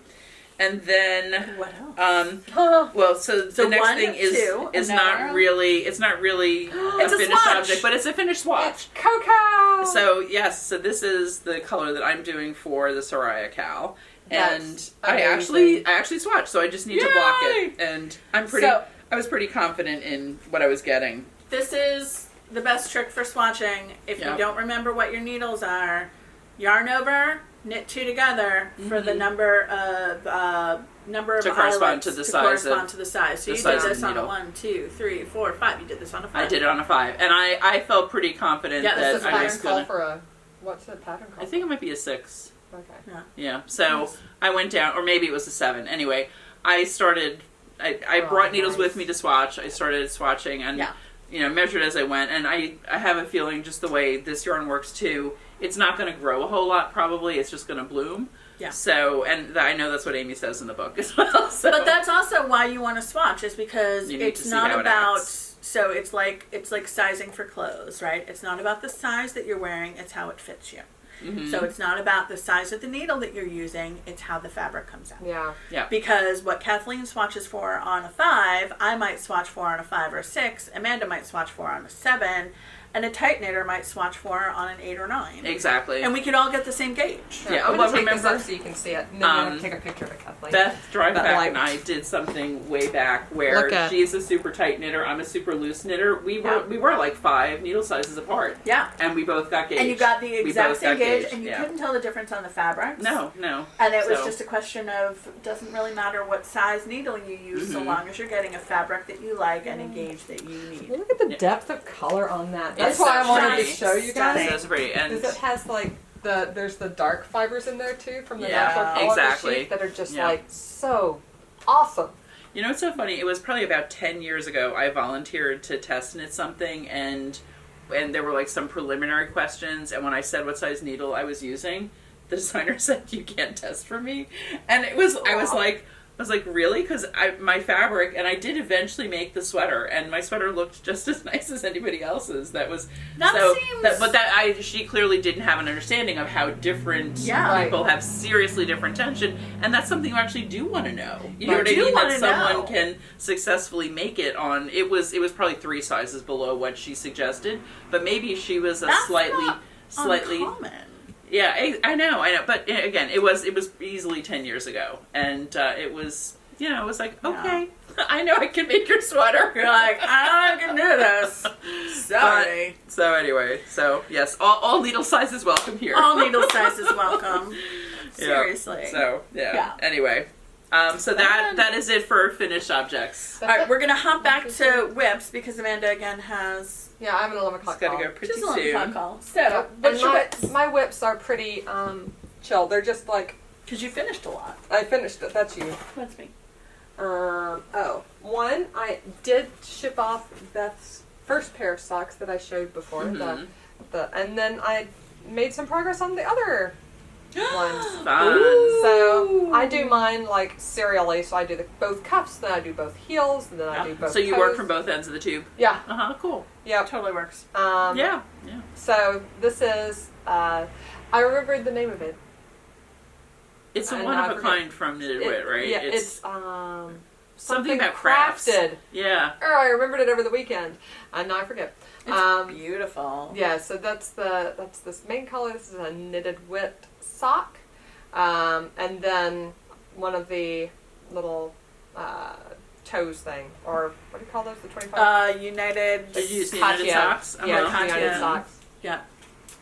And then, What else? well, so the next one, thing is two, is and not now- really it's not really a It's a finished swatch. object, but it's a finished swatch. Cocoa! So yes, so this is the color that I'm doing for the Soraya Cal, and That's I amazing. actually swatched, so I just need to block it, and I was pretty confident in what I was getting. This is the best trick for swatching. If Yeah. you don't remember what your needles are, yarn over, knit two together for the number of To correspond eyelets to the to size correspond of- to the size. So the you size did of this the on a needle. 1, 2, 3, 4, 5. You did this on a 5. I did it on a 5, and I felt pretty confident Yeah, this that is I pattern was call gonna. for a... What's the pattern call? I think it might be a 6. Okay. Yeah. So Nice. I went down, or maybe it was a 7. Anyway, I started. I Oh, brought needles nice. with me to swatch. I started swatching and measured as I went. And I have a feeling just the way this yarn works too. It's not going to grow a whole lot. Probably it's just going to bloom. Yeah. So I know that's what Amy says in the book as well. So. But that's also why you want to swatch, is because You need it's to see not how it about. acts. So it's like sizing for clothes, right? It's not about the size that you're wearing; it's how it fits you. Mhm. So it's not about the size of the needle that you're using; it's how the fabric comes out. Yeah. Because what Kathleen swatches for on a 5, I might swatch for on a 5 or 6. Amanda might swatch for on a 7, and a tight knitter might swatch for on an 8 or 9. Exactly. And we could all get the same gauge. Yeah, I'm well, going to take this remember- up so you can see it. And then I'm going to take a picture of it, Kathleen. Beth Driveback like- and I did something way back where Look at- she's a super tight knitter, I'm a super loose knitter. We were like 5 needle sizes apart. Yeah. And we both got gauge. And you got the We exact both same got gauge, and you yeah. couldn't tell the difference on the fabrics. No. And it was So- just a question of, doesn't really matter what size needle you use, so Mhm. long as you're getting a fabric that you like and a gauge that you need. Look at the Yeah. depth of color on that. That's It's why so I wanted to shiny. show you guys. So it's pretty. And Because it has like there's the dark fibers in there too from the Yeah, natural color exactly. of the sheet that are just Yeah. like so awesome. you know what's so funny? It was probably about 10 years ago I volunteered to test knit something, and there were like some preliminary questions, and when I said what size needle I was using, the designer said, "You can't test for me." And I was like, really? Because my fabric, and I did eventually make the sweater, and my sweater looked just as nice as anybody else's. That was she clearly didn't have an understanding of how different Yeah. people have seriously different tension, and that's something you actually do want to know. You know You what I do mean? That wanna someone know. can successfully make it on. It was probably 3 sizes below what she suggested, but maybe she was That's slightly. uncommon. Yeah, I know. But again, it was easily 10 years ago, and it was, it was like, okay, I know I can make your sweater. You're like, I can do this. Sorry. So anyway, yes, all needle sizes welcome here. All needle sizes welcome. Yeah. Seriously. So Yeah. Anyway, so that is it for finished objects. All right, we're going to hop back to whips because Amanda again has... Yeah, I have an 11 o'clock It's got to call. go pretty Just a little soon. call. So, Yeah. what's And your whips? my whips are pretty chill. They're just like Because you finished a lot. I finished it. That's you. That's me. One, I did ship off Beth's first pair of socks that I showed before. Mhm. And then I made some progress on the other ones. Fun. So I do mine like serially. So I do both cuffs, then I do both heels, and then I do both. So you work toes. from both ends of the tube. Yeah. Cool. Yep. Totally works. Yeah. So this is. I remembered the name of it. It's a And one I of a forget. kind from Knitted Wit, right? Yeah, it's something about crafts. crafted. Yeah. Oh, I remembered it over the weekend, and now I forget. It's beautiful. Yeah, so that's this main color. This is a Knitted Wit sock, and then one of the little toes thing, or what do you call those? The 25. United. Did you use the United socks? Yeah, Katya. United socks. Yeah.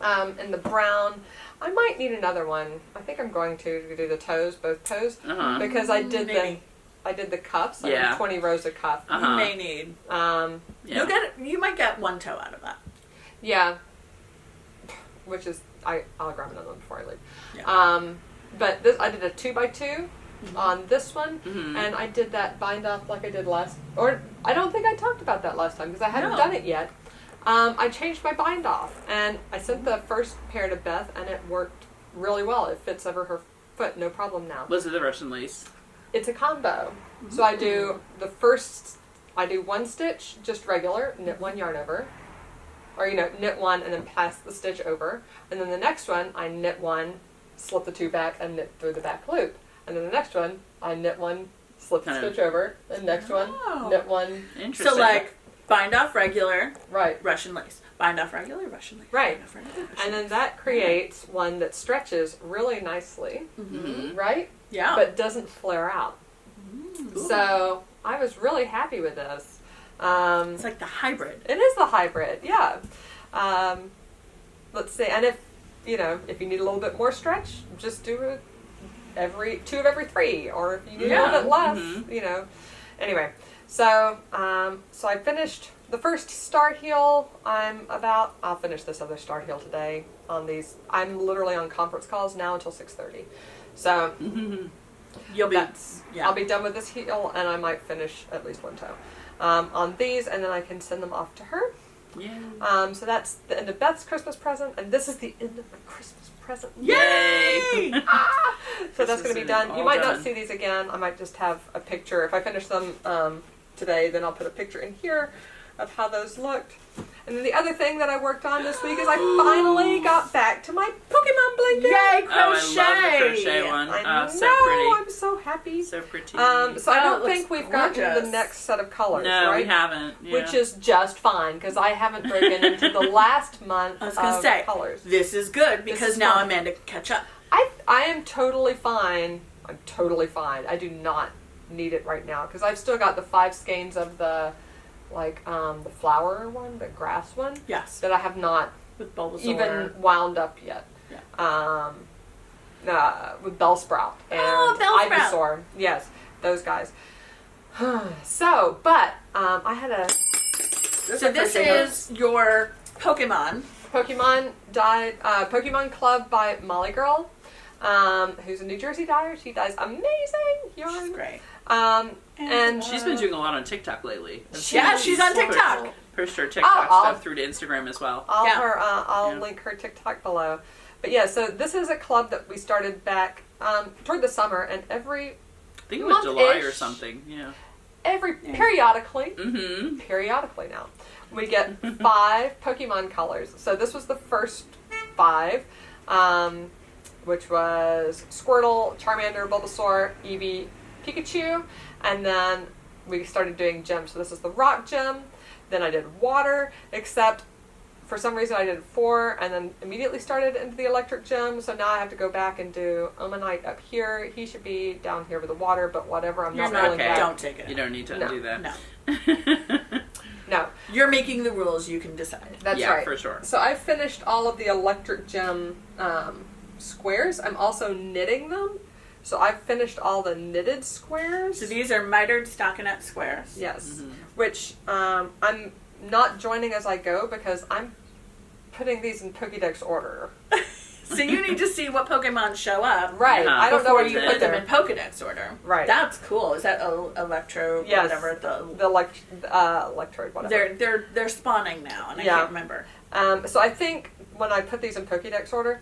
And the brown. I might need another one. I think I'm going to do the toes, both toes, because I did the cuffs. I did 20 rows of cuff. You may need. You might get one toe out of that. Yeah. Which is I'll grab another one before I leave. Yeah. But this I did a 2x2 on this one, and I did that bind off like I did last. Or I don't think I talked about that last time because I hadn't done it yet. I changed my bind off, and I sent the first pair to Beth, and it worked really well. It fits over her foot, no problem now. Was it the Russian lace? It's a combo. So I do one stitch, just regular, knit one yarn over. Or, knit one and then pass the stitch over. And then the next one, I knit one, slip the two back, and knit through the back loop. And then the next one, I knit one, slip the stitch over. And next one, knit one. Interesting. So, like, bind off regular, right, Russian lace. Bind off regular, Russian lace. Right. Bind off regular, Russian and then that creates one that stretches really nicely, right? Yeah. But doesn't flare out. So I was really happy with this. It's like the hybrid. It is the hybrid, yeah. Let's see, and if you need a little bit more stretch, just do it two of every three, or if you need a little bit less, Anyway, so I finished the first star heel. I'll finish this other star heel today on these. I'm literally on conference calls now until 6:30. So I'll be done with this heel, and I might finish at least one toe on these, and then I can send them off to her. Yeah. So that's the end of Beth's Christmas present, and this is the end of my Christmas present. Yay! So that's going to be done. You might not see these again. I might just have a picture. If I finish them today, then I'll put a picture in here of how those looked. And then the other thing that I worked on this week is I finally got back to my Pokemon blanket. Yay, crochet! Oh, I love the crochet one. I know, so pretty. I'm so happy. So pretty. So I don't it think looks we've gotten gorgeous. the next set of colors, No, right? we haven't. Yeah. Which is just fine, because I haven't broken into the last month I was going to say, colors. this is good because now Amanda can catch up. I am totally fine. I'm totally fine. I do not need it right now, because I've still got the 5 skeins of the the flower one, the grass one. Yes. That I have not With Bulbasaur. even wound up yet. Yeah. With Bellsprout and Bellsprout. Ivysaur. Yes, those guys. So, but I had a... So this is your Pokemon. Pokemon Club by Molly Girl, who's a New Jersey dyer. She dyes amazing yarn. She's great. And she's been doing a lot on TikTok lately. Yeah, she's on TikTok. Pushed her TikTok stuff through to Instagram as well. I'll link her TikTok below. But yeah, so this is a club that we started back toward the summer, and every I think it was July or something. Yeah. Periodically now, we get 5 Pokemon colors. So this was the first 5, which was Squirtle, Charmander, Bulbasaur, Eevee, Pikachu, and then we started doing gems. So this is the Rock Gem. Then I did Water, except for some reason I did 4 and then immediately started into the Electric Gem. So now I have to go back and do Omanite up here. He should be down here with the water, but whatever. I'm not rolling back. Don't take it. You don't need to undo that. No. No. You're making the rules. You can decide. That's yeah, right. for sure. So I finished all of the Electric Gem squares. I'm also knitting them. So I've finished all the knitted squares. So these are mitered stockinette squares. Yes. Which I'm not joining as I go because I'm putting these in Pokédex order. So you need to see what Pokemon show up. Right. I don't know before what you to put them there. in Pokédex order. Right. That's cool. Is that Electro? Yes. Whatever. The Electrode, whatever. They're spawning now, and I can't remember. So I think when I put these in Pokédex order,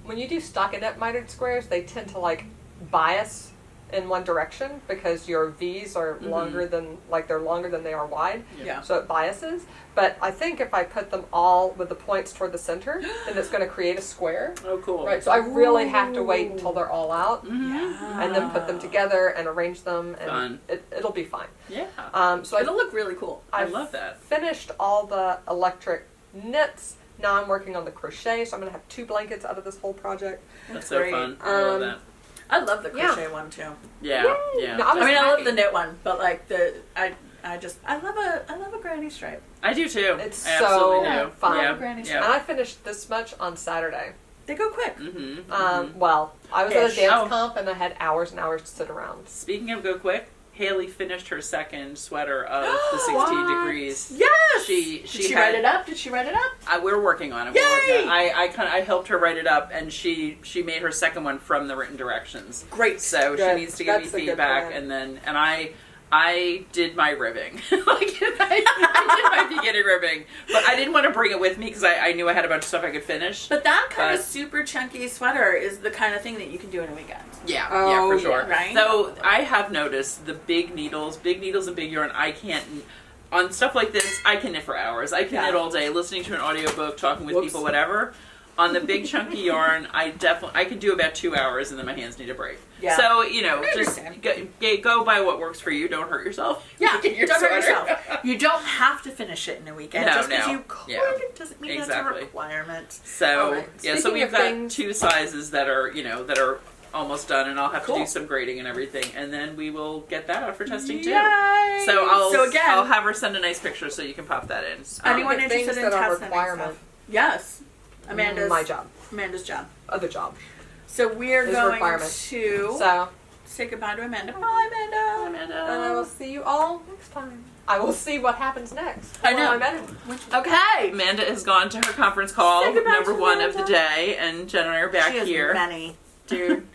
when you do stockinette mitered squares, they tend to bias in one direction because your V's are longer than they're longer than they are wide. Yeah. So it biases. But I think if I put them all with the points toward the center, then it's going to create a square. Oh, cool. Right. So I really have to wait until they're all out, Yeah. and then put them together and arrange them, and Fun. it'll be fine. Yeah. So It'll look really cool. I love that. Finished all the electric knits. Now I'm working on the crochet, so I'm going to have 2 blankets out of this whole project. That's so great. fun. I love that. I love the crochet one too. Yeah, Yay! yeah. No, I mean, I love happy. the knit one, but like I love a granny stripe. I do too. It's I so absolutely do. fun. Yeah, Granny And yeah. I finished this much on Saturday. They go quick. Well, I was at a Ish. dance Oh. comp and I had hours and hours to sit around. Speaking of go quick, Haley finished her second sweater of the 16 What? degrees. Yes. She Did write it up? Did she write it up? We're working on it. Yay! We're working on it. I helped her write it up, and she made her second one from the written directions. Great. So Good. she needs to give That's me a good feedback, plan. and I did my ribbing. I did my beginning ribbing, but I didn't want to bring it with me because I knew I had a bunch of stuff I could finish. But that kind of But- super chunky sweater is the kind of thing that you can do in a weekend. Yeah, Oh, yeah, for yeah. sure. Right? So I have noticed the big needles and big yarn. I can't. On stuff like this, I can knit for hours. I can Yeah. knit all day, listening to an audiobook, talking with Whoops. people, whatever. On the big chunky yarn, I can do about 2 hours, and then my hands need a break. Yeah. So I just understand. go by what works for you. Don't hurt yourself. Yeah, Get your don't hurt sweater. yourself. You don't have to finish it in a weekend. No, just because no. you could Yeah. doesn't mean Exactly. that's a requirement. So Alright. yeah, so Speaking we've of got things- 2 sizes that are almost done, and I'll have to Cool. do some grading and everything, and then we will get that out for testing too. Yay! So again, I'll have her send a nice picture so you can pop that in. anyone Speaking of interested things in that are testing requirement. stuff? Yes, Amanda's My job. Amanda's job. Other job. So we're Is a going requirement. to So, say goodbye to Amanda. Bye, Amanda. and I will see you all next time. I will see what happens next. I know. When I'm editing. Okay. Amanda has gone to her conference call, Say goodbye number to 1 of the Amanda. day, and Jen and I are back She has here many, dude.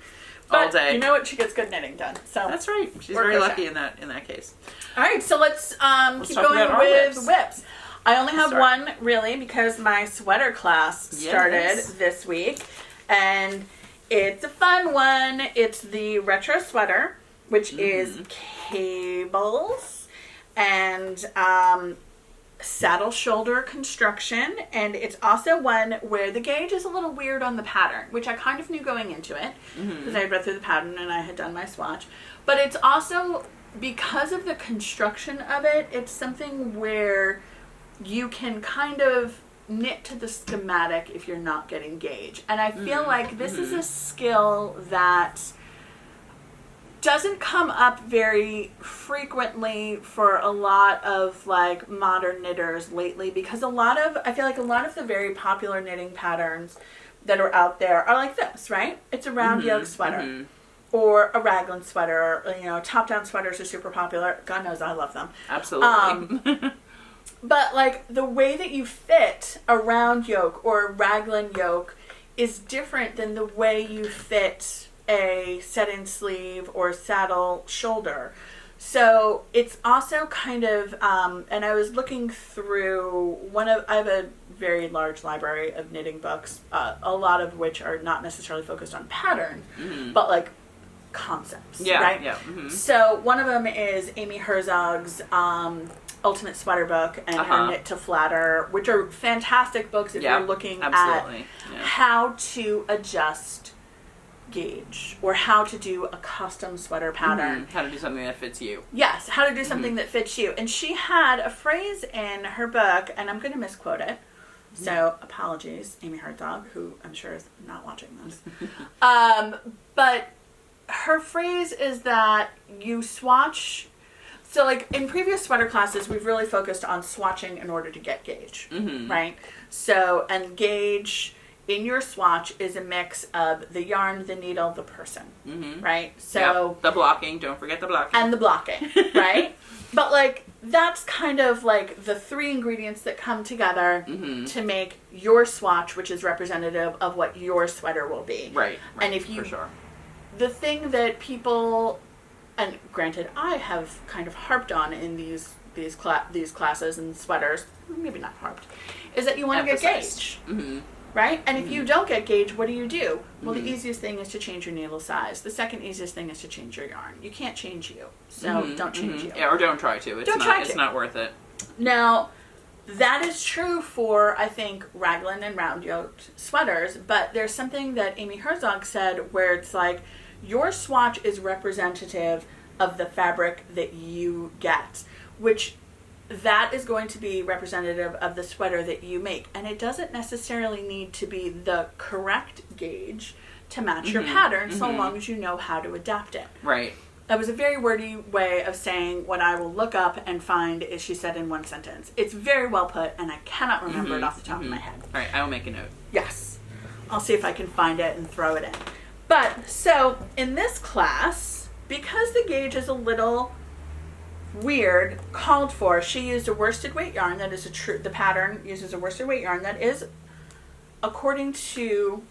all But day. you know what? She gets good knitting done. So That's right. She's Or very crochet. lucky in that case. all right. So let's keep talk going about our with whips. whips. I only have Start. one really because my sweater class started Yes. this week, and it's a fun one. It's the retro sweater, which is cables and saddle shoulder construction, and it's also one where the gauge is a little weird on the pattern, which I kind of knew going into it because I had read through the pattern and I had done my swatch. But it's also, because of the construction of it, it's something where you can kind of knit to the schematic if you're not getting gauge. And I feel like this is a skill that doesn't come up very frequently for a lot of like modern knitters lately, because I feel like a lot of the very popular knitting patterns that are out there are like this, right? It's a round yoke sweater or a raglan sweater, or, top-down sweaters are super popular. God knows I love them. Absolutely. But like the way that you fit a round yoke or a raglan yoke is different than the way you fit a set-in sleeve or saddle shoulder. So it's also kind of, and I was looking through I have a very large library of knitting books, a lot of which are not necessarily focused on pattern, but like concepts, Yeah, right? yeah. So one of them is Amy Herzog's Ultimate Sweater Book and her Knit to Flatter, which are fantastic books if you're looking absolutely. at how to adjust gauge or how to do a custom sweater pattern. How to do something that fits you. Yes, how to do something that fits you. And she had a phrase in her book, and I'm going to misquote it. So apologies, Amy Herzog, who I'm sure is not watching this. But her phrase is that you swatch. So like in previous sweater classes, we've really focused on swatching in order to get gauge, right? So, and gauge in your swatch is a mix of the yarn, the needle, the person, right? So the blocking, don't forget the blocking. and the blocking, right? But like that's kind of like the 3 ingredients that come together to make your swatch, which is representative of what your sweater will be. Right. And if you, for sure. the thing that people, and granted, I have kind of harped on in these classes and sweaters, maybe not harped, is that you want to get gauge, right? And if you don't get gauge, what do? Well, the easiest thing is to change your needle size. The second easiest thing is to change your yarn. You can't change you, so don't change you. Yeah, or don't try to. It's not worth it. Now, that is true for, I think, raglan and round yoked sweaters, but there's something that Amy Herzog said where it's like, your swatch is representative of the fabric that you get, which that is going to be representative of the sweater that you make. And it doesn't necessarily need to be the correct gauge to match your pattern, so long as you know how to adapt it. Right. That was a very wordy way of saying what I will look up and find is she said in one sentence. It's very well put, and I cannot remember it off the top of my head. All right, I will make a note. Yes. I'll see if I can find it and throw it in. But, so, in this class, because the gauge is a little weird, called for, she used a worsted weight yarn that is the pattern uses a worsted weight yarn that is, according to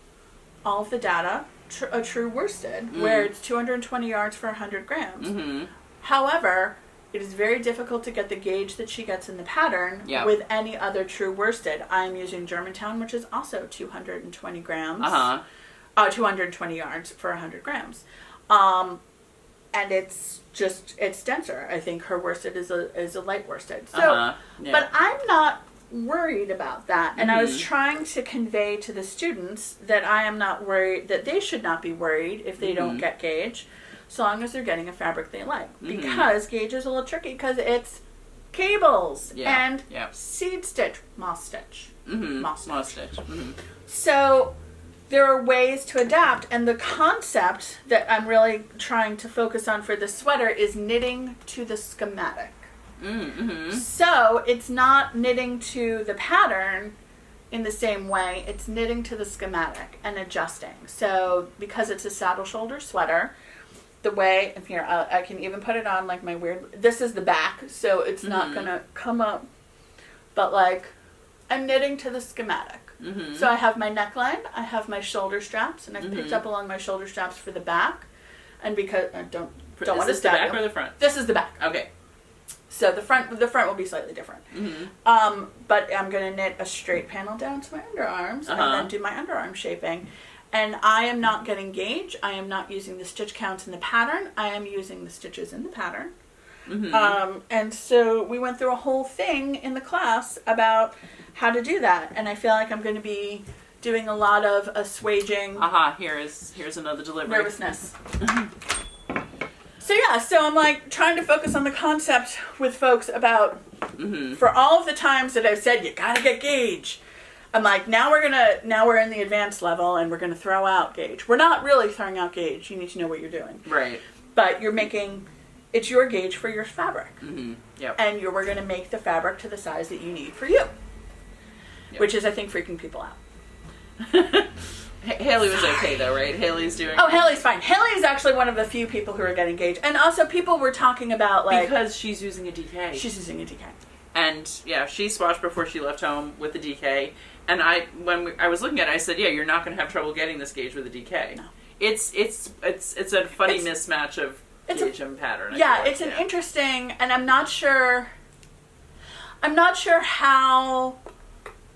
all of the data, a true worsted, where it's 220 yards for 100 grams. However, it is very difficult to get the gauge that she gets in the pattern with any other true worsted. I'm using Germantown, which is also 220 grams. 220 yards for 100 grams. And it's denser. I think her worsted is a light worsted. So, but I'm not worried about that. And I was trying to convey to the students that I am not worried, that they should not be worried if they don't get gauge, so long as they're getting a fabric they like. Because gauge is a little tricky because it's cables and seed stitch, moss stitch. Moss stitch. So there are ways to adapt, and the concept that I'm really trying to focus on for this sweater is knitting to the schematic. So it's not knitting to the pattern in the same way, it's knitting to the schematic and adjusting. So because it's a saddle shoulder sweater, the way, and here I can even put it on like my weird, this is the back, so it's not gonna come up, but like I'm knitting to the schematic. So I have my neckline, I have my shoulder straps, and I've picked up along my shoulder straps for the back, and because I don't want to stab you. Is this the back or the front? This is the back. Okay. So the front will be slightly different. But I'm going to knit a straight panel down to my underarms and then do my underarm shaping. And I am not getting gauge. I am not using the stitch counts in the pattern. I am using the stitches in the pattern. And so we went through a whole thing in the class about how to do that. And I feel like I'm going to be doing a lot of assuaging. Here's another delivery. Nervousness. So yeah, so I'm like trying to focus on the concept with folks about, for all of the times that I've said, you gotta get gauge. I'm like, now we're in the advanced level and we're gonna throw out gauge. We're not really throwing out gauge. You need to know what you're doing. Right. But it's your gauge for your fabric. Yep. And we're gonna make the fabric to the size that you need for you. Yep. Which is, I think, freaking people out. Haley was okay though, right? Haley's doing. Oh, Haley's fine. Haley is actually one of the few people who are getting gauge, and also people were talking about like because she's using a DK. She's using a DK, and she swatched before she left home with the DK. And when I was looking at it, I said, you're not going to have trouble getting this gauge with a DK. No, it's a funny mismatch of gauge and pattern. It's an interesting, and I'm not sure how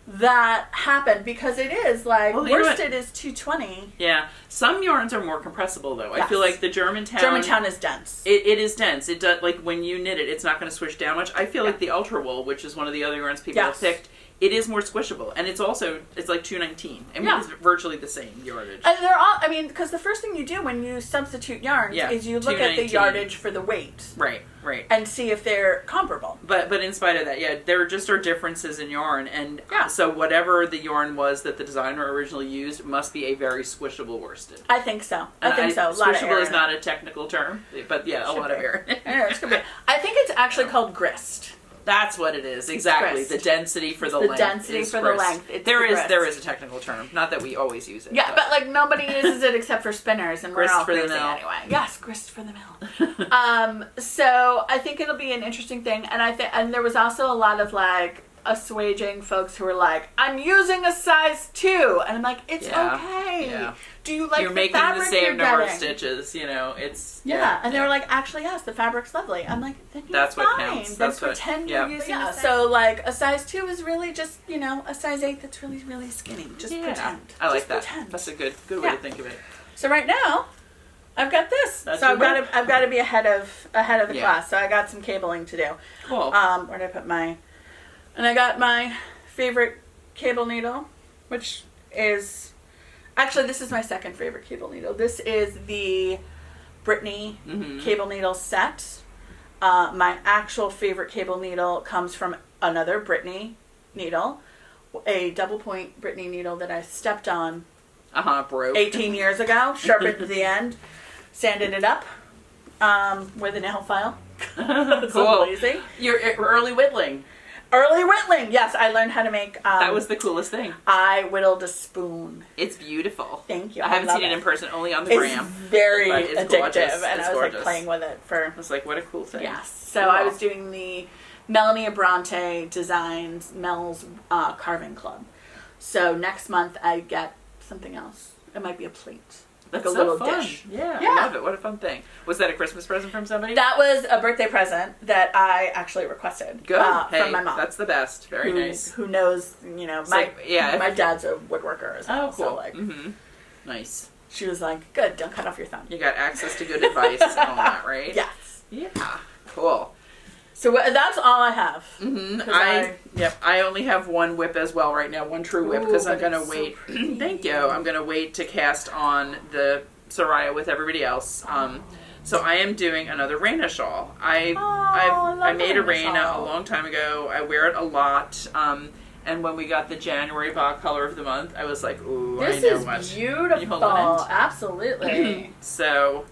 that happened, because it is like worsted is 220. Yeah, some yarns are more compressible though. Yes. I feel like the Germantown is dense. It is dense. It does, like when you knit it, it's not going to swish down much. I feel like the Ultra Wool, which is one of the other yarns people have picked, it is more squishable, and it's like $2.19. I mean, it's virtually the same yardage. And they're all, because the first thing you do when you substitute yarns is you look at the yardage for the weight. Right. And see if they're comparable. But in spite of that, there just are differences in yarn, and so whatever the yarn was that the designer originally used must be a very squishable worsted. I think so. Squishable is not a technical term, but a lot of air. I think it's actually called grist. That's what it is, exactly. The density for the length. The density for the length. There is a technical term. Not that we always use it. Yeah, but like nobody uses it except for spinners, and we're all crazy anyway. Yes, grist for the mill. So I think it'll be an interesting thing, and there was also a lot of like assuaging folks who were like, I'm using a size 2, and I'm like, it's okay. Yeah. Do you like you're the making fabric the same you're number getting? of stitches, it's and they were like, actually yes, the fabric's lovely. I'm like, then you're that's fine. What counts. Then pretend you're using a size. So like a size 2 is really just a size 8 that's really, really skinny. Just pretend. I like just that. Pretend. That's a good way to think of it. So right now I've got this. So I've got to be ahead of the class. So I got some cabling to do. Cool. Where did I put and I got my favorite cable needle, which is actually, this is my second favorite cable needle. This is the Brittany cable needle set. My actual favorite cable needle comes from another Brittany needle, a double point Brittany needle that I stepped on broke 18 years ago, sharpened to the end, sanded it up with a nail file. Cool. Lazy. You're early whittling. Early whittling. Yes, I learned how to make... that was the coolest thing. I whittled a spoon. It's beautiful. Thank you. I haven't seen it in person, only on the gram. It's very it's addictive, gorgeous. and It's I was gorgeous. like playing with it for... I was like, what a cool thing. Yes. So Cool. I was doing the Melanie Abrante Designs Mel's Carving Club. So next month I get something else. It might be a plate. That's like a so little fun. dish. Yeah, Yeah. I love it. What a fun thing. Was that a Christmas present from somebody? That was a birthday present that I actually requested. Good. Hey, from my mom. that's the best. Very nice. Who knows, my dad's a woodworker as well. Oh, cool. So Nice. she was like, good, don't cut off your thumb. You got access to good advice and all that, right? Yes. Yeah. Cool. So that's all I have. I only have one whip as well right now, one true whip, because I'm but going to it's wait. so Thank you. I'm going to wait to cast on the Soraya with everybody else. So I am doing another Reyna shawl. I made a Reyna a long time ago. I wear it a lot. And when we got the January Bach color of the month, I was like, ooh, This I know is much. beautiful. You hold on. Absolutely. So,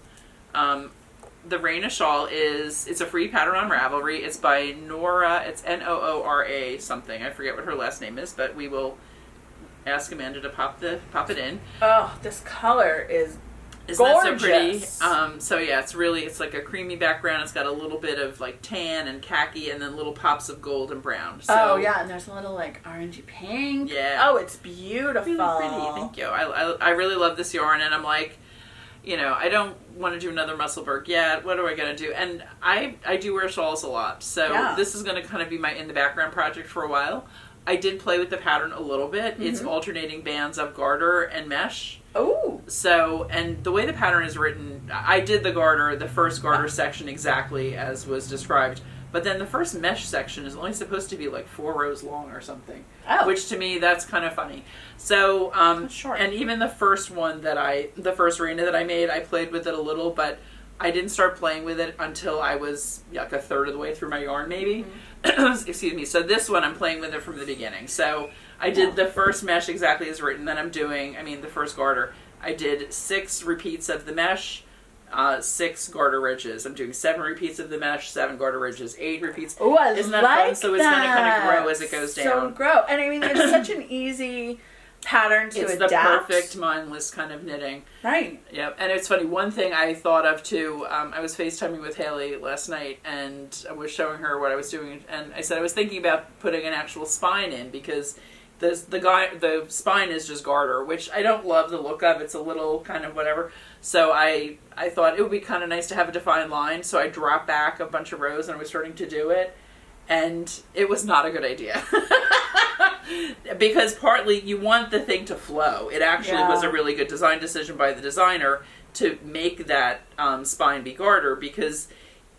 the Reyna shawl it's a free pattern on Ravelry. It's by Noora. It's Noora something. I forget what her last name is, but we will ask Amanda to pop it in. Oh, this color is Isn't gorgeous. that so pretty? So yeah, it's like a creamy background. It's got a little bit of like tan and khaki, and then little pops of gold and brown. So, oh yeah, and there's a little like orangey pink. Yeah. Oh, it's beautiful. Really pretty. Thank you. I really love this yarn, and I'm like, I don't want to do another Musselburgh yet. What am I going to do? And I do wear shawls a lot, so this is going to kind of be my in the background project for a while. I did play with the pattern a little bit. Mm-hmm. It's alternating bands of garter and mesh. Oh. So, and the way the pattern is written, I did the first garter section exactly as was described. But then the first mesh section is only supposed to be like 4 rows long or something. Oh. Which to me, that's kind of funny. So, and even the first Reyna that I made, I played with it a little, but I didn't start playing with it until I was like a third of the way through my yarn, maybe. Mm-hmm. Excuse me. So this one, I'm playing with it from the beginning. So I did the first mesh exactly as written. Then the first garter. I did 6 repeats of the mesh, 6 garter ridges. I'm doing 7 repeats of the mesh, 7 garter ridges, 8 repeats. Oh, I Isn't that like fun? So it's going to kind of grow as it goes down. So grow. And I mean, it's such an easy pattern to it's adapt. The perfect mindless kind of knitting. Right. Yep. And it's funny, one thing I thought of too, I was FaceTiming with Haley last night, and I was showing her what I was doing, and I said I was thinking about putting an actual spine in, because the spine is just garter, which I don't love the look of. It's a little kind of whatever. So I thought it would be kind of nice to have a defined line, so I dropped back a bunch of rows and I was starting to do it, and it was not a good idea. Because partly you want the thing to flow. It actually was a really good design decision by the designer to make that spine be garter, because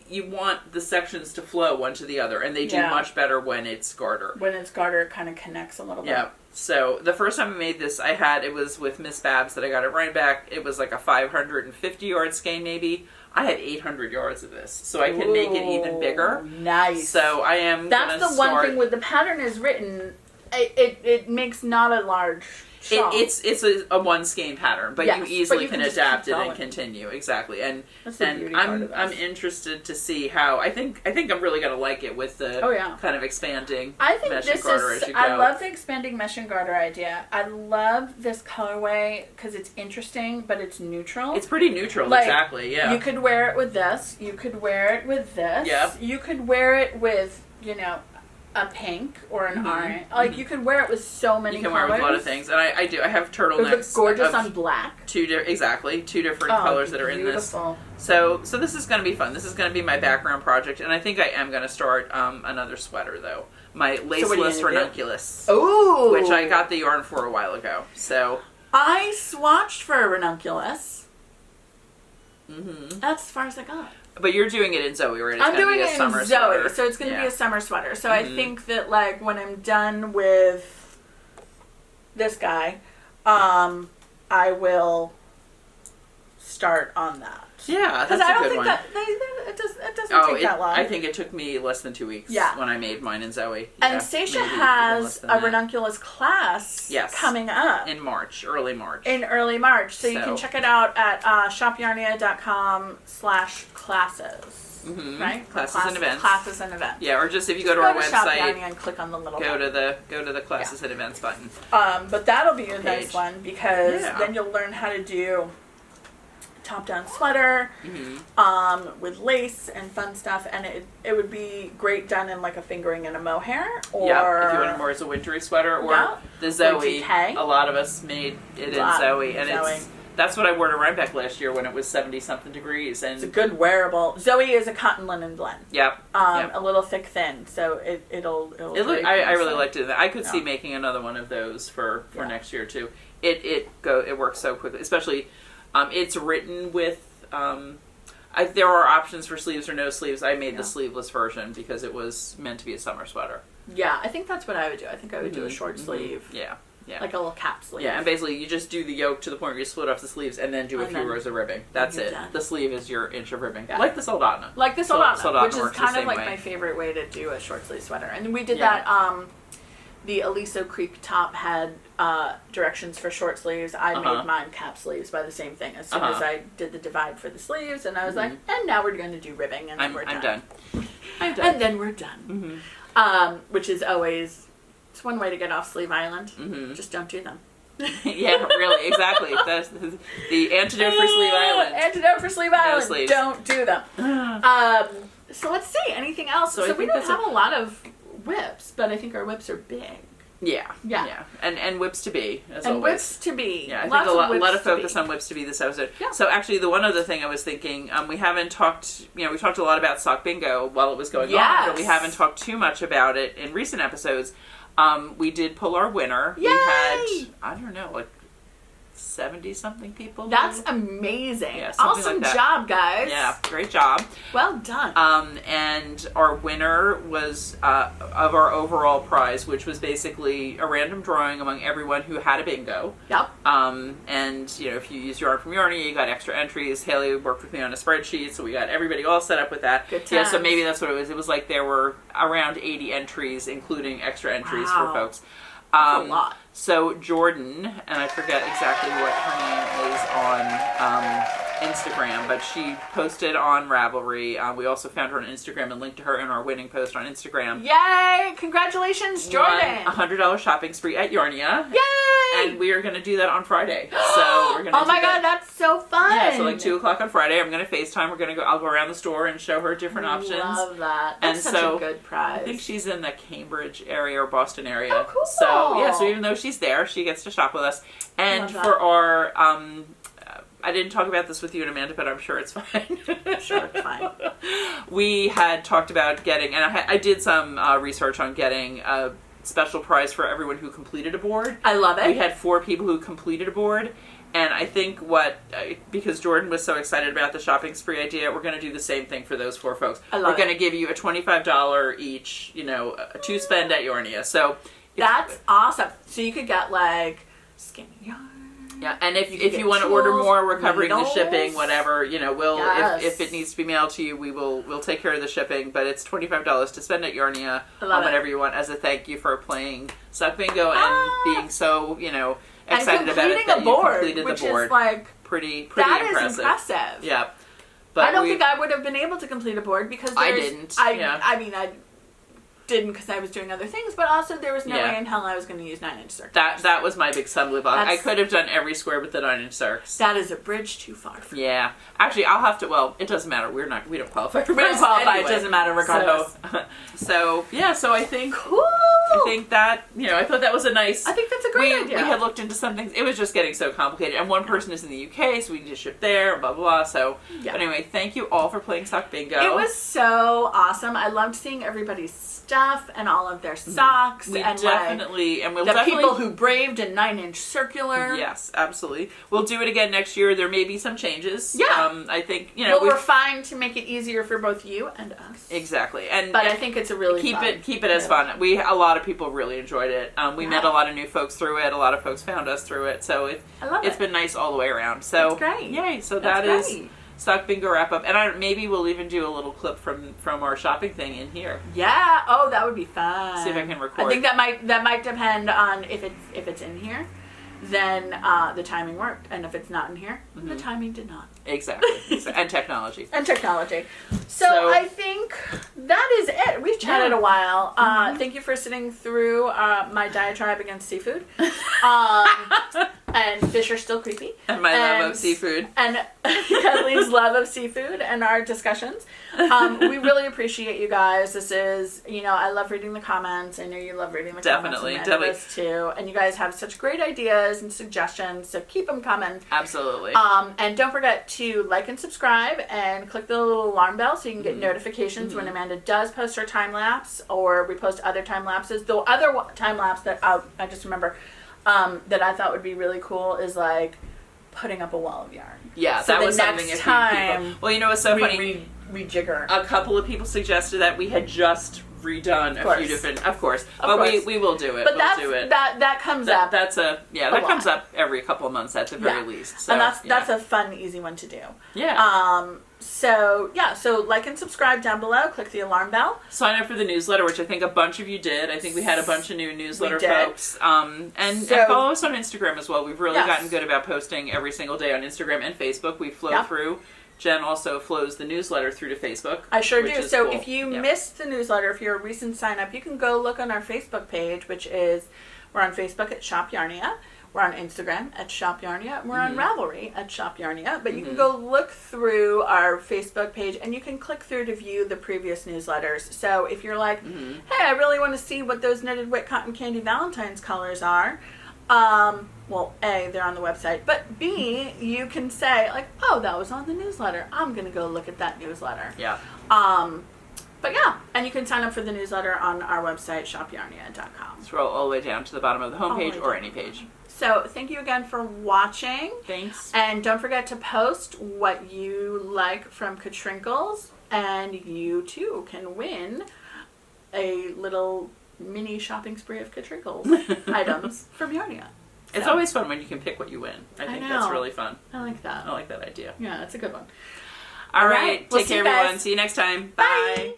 you want the sections to flow one to the other, and they do much better when it's garter. When it's garter, it kind of connects a little bit. Yeah. So the first time I made this, it was with Miss Babs that I got it right back. It was like a 550 yard skein maybe. I had 800 yards of this, so I can make it even bigger. Nice. So I am. That's the one thing with the pattern is written. It makes not a large shawl. It's a one skein pattern, but you easily can adapt it and continue. Exactly, and I'm interested to see how. I think I'm really gonna like it with the kind of expanding. I think mesh this and garter is. as you go. I love the expanding mesh and garter idea. I love this colorway because it's interesting, but it's neutral. It's pretty neutral, like, exactly. Yeah, you could wear it with this. You could wear it with this. Yep. You could wear it with a pink or an orange. Like you could wear it with so many colors. You can wear it with a lot of things, and I do. I have turtlenecks. It looks gorgeous on black. Two different colors that are in this. So this is going to be fun. This is going to be my background project, and I think I am going to start another sweater though. My laceless ranunculus. Ooh, which I got the yarn for a while ago. So I swatched for a ranunculus. That's as far as I got. But you're doing it in Zoe, right? I'm doing it in Zoe, sweater. so it's going to be a summer sweater. So I think that like when I'm done with this guy, I will start on that. Yeah, Because that's I a don't good think one. that it doesn't take that long. I think it took me less than 2 weeks Yeah. when I made mine and Zoe. And Yeah, Stacia maybe even has less than a that. ranunculus class Yes. coming up. In March, early March. In early March. So you can check it out at shopyarnia.com/classes. Mm-hmm. Right? Classes and events. Classes and events. Yeah, or just if you go to Go our to Shop website, Yarnia and click on the little go button. to the classes and events button. But that'll be a nice Page. one because Yeah. then you'll learn how to do top-down sweater with lace and fun stuff, and it would be great done in like a fingering and a mohair, or if you want it more as a wintry sweater, or Yeah. the Zoe. GK. A lot of us made it in Zoe, and that's what I wore to Rhinebeck last year when it was 70-something degrees, and it's a good wearable. Zoe is a cotton linen blend. Yep. A little thick thin, so it'll It look, I really liked it. I could see Yeah. making another one of those for Yeah. next year too. It works so quickly, especially it's written with there are options for sleeves or no sleeves. I made the sleeveless version because it was meant to be a summer sweater. Yeah, I think that's what I would do. I think I would do a short sleeve. Yeah. Yeah. Like a little cap sleeve. Yeah, and basically you just do the yoke to the point where you split off the sleeves and then do a few rows of ribbing. That's you're it. done. The sleeve is your inch of ribbing. Yeah. Like the soldotna. Like the soldotna, which is works the kind of same like way. my favorite way to do a short sleeve sweater. And we did Yeah. that, the Aliso Creek top had directions for short sleeves. I made mine cap sleeves by the same thing. As soon as I did the divide for the sleeves, and I was like, and now we're going to do ribbing, and then we're done. I'm done. And then we're done. Which is always, it's one way to get off Sleeve Island. Just don't do them. Yeah, really, exactly. That's the antidote for Sleeve Island. Antidote for Sleeve Island. sleeves. Don't do them. So let's see. Anything else? So I So we think don't have a lot of whips, but I think our whips are big. Yeah. Yeah. And whips to be, as And always. whips to be. Yeah, I Lots think a lot whips of focus on whips to be this episode. Yeah. So actually, the one other thing I was thinking, we haven't talked, we talked a lot about sock bingo while it was going on, but we haven't talked too much about it in recent episodes. We did pull our winner. Yay! We had, I don't know, like 70-something people. That's amazing. Yeah, something awesome like that. job, guys. Yeah, great job. Well done. And our winner was of our overall prize, which was basically a random drawing among everyone who had a bingo. Yep. And if you use Yarn from Yarnia, you got extra entries. Haley worked with me on a spreadsheet, so we got everybody all set up with that. Good Yeah, so times. maybe that's what it was. It was like there were around 80 entries, including extra entries for folks. That's a lot. So Jordan, and I forget exactly what her name is on Instagram, but she posted on Ravelry. We also found her on Instagram and linked to her in our winning post on Instagram. Yay! Congratulations, Jordan. Won a $100 shopping spree at Yarnia. Yay! And we are going to do that on Friday. So we're going to oh my god, that's so fun. Yeah, so like 2 o'clock on Friday, I'm going to FaceTime. I'll go around the store and show her different options. Love that. That's And such so, a good prize. I think she's in the Cambridge area or Boston area. Oh, cool. So even though she's there, she gets to shop with us. And Love that. for our, I didn't talk about this with you and Amanda, but I'm sure it's fine. Sure, it's fine. We had talked about getting, and I did some research on getting a special prize for everyone who completed a board. I love it. We had 4 people who completed a board. And I think because Jordan was so excited about the shopping spree idea, we're going to do the same thing for those 4 folks. We're going to give you a $25 each, to spend at Yarnia. So that's awesome. So you could get like skinny yarn. Yeah, and if you want to order more, we're covering the shipping, whatever. We'll if it needs to be mailed to you, we'll take care of the shipping. But it's $25 to spend at Yarnia on whatever you want as a thank you for playing Suck Bingo and being so excited about it that you completed the board. Which is like pretty that impressive. Is impressive. Yeah, but I don't think I would have been able to complete a board because I didn't. I mean, I didn't because I was doing other things, but also there was no way in hell I was going to use 9-inch circles. That was my big stumbling block. I could have done every square with the 9-inch circs. That is a bridge too far for me. Yeah, actually, I'll have to. Well, it doesn't matter. We don't qualify for. We don't qualify. Anyway. It doesn't matter regardless. So I think cool. I think that I thought that was a nice. I think that's a great idea. We had looked into some things. It was just getting so complicated, and one person is in the UK, so we need to ship there. Blah blah blah. So but anyway, thank you all for playing Sock Bingo. It was so awesome. I loved seeing everybody's stuff and all of their socks. We and definitely and we'll the definitely people who braved a 9-inch circular. Yes, absolutely. We'll do it again next year. There may be some changes. Yeah, I think we'll refine to make it easier for both you and us. Exactly, but I think it's a really keep it as fun. A lot of of people really enjoyed it. We met a lot of new folks through it. A lot of folks found us through it. So it's been nice all the way around. So That's great. Yay. So That's that great. is Stock Bingo wrap up. And maybe we'll even do a little clip from our shopping thing in here. Yeah. Oh, that would be fun. See if I can record. I think that might depend on if it's in here, then the timing worked, and if it's not in here, the timing did not. Exactly. And technology. And technology. So I think that is it. We've chatted a while. Thank you for sitting through my diatribe against seafood. And fish are still creepy. And my love of seafood. And Kathleen's love of seafood and our discussions. We really appreciate you guys. This is, I love reading the comments. I know you love reading the comments. Definitely. Too. And you guys have such great ideas and suggestions, so keep them coming. Absolutely. And don't forget to like and subscribe and click the little alarm bell so you can get notifications when Amanda does post her time lapse, or we post other time lapses. The other time lapse that I just remember that I thought would be really cool is like putting up a wall of yarn. Yeah, so that was something. Next time, well, it's so funny. Rejigger. A couple of people suggested that. We had just redone a few different, of course. We will do it. But we'll do it. That comes up. That comes up every couple of months at the very least. So, and that's a fun, easy one to do. Yeah. So like and subscribe down below. Click the alarm bell. Sign up for the newsletter, which I think a bunch of you did. I think we had a bunch of new newsletter folks. And follow us on Instagram as well. We've really gotten good about posting every single day on Instagram and Facebook. We flow through. Jen also flows the newsletter through to Facebook. I sure do. So cool. if you missed the newsletter, if you're a recent sign up, you can go look on our Facebook page, which is, we're on Facebook at Shop Yarnia. We're on Instagram at Shop Yarnia. We're on Ravelry at Shop Yarnia. But you can go look through our Facebook page, and you can click through to view the previous newsletters. So if you're like, hey, I really want to see what those knitted wet cotton candy Valentine's colors are, well, A, they're on the website, but B, you can say, like, oh, that was on the newsletter. I'm going to go look at that newsletter. Yeah. But yeah, and you can sign up for the newsletter on our website, shopyarnia.com. Scroll all the way down to the bottom of the homepage or any page. So thank you again for watching. Thanks. And don't forget to post what you like from Katrinkles, and you too can win a little mini shopping spree of Katrinkles items from Yarnia. It's always fun when you can pick what you win. I think that's really fun. I like that. I like that idea. Yeah, that's a good one. All right. We'll Take care, everyone. See you next time. Bye.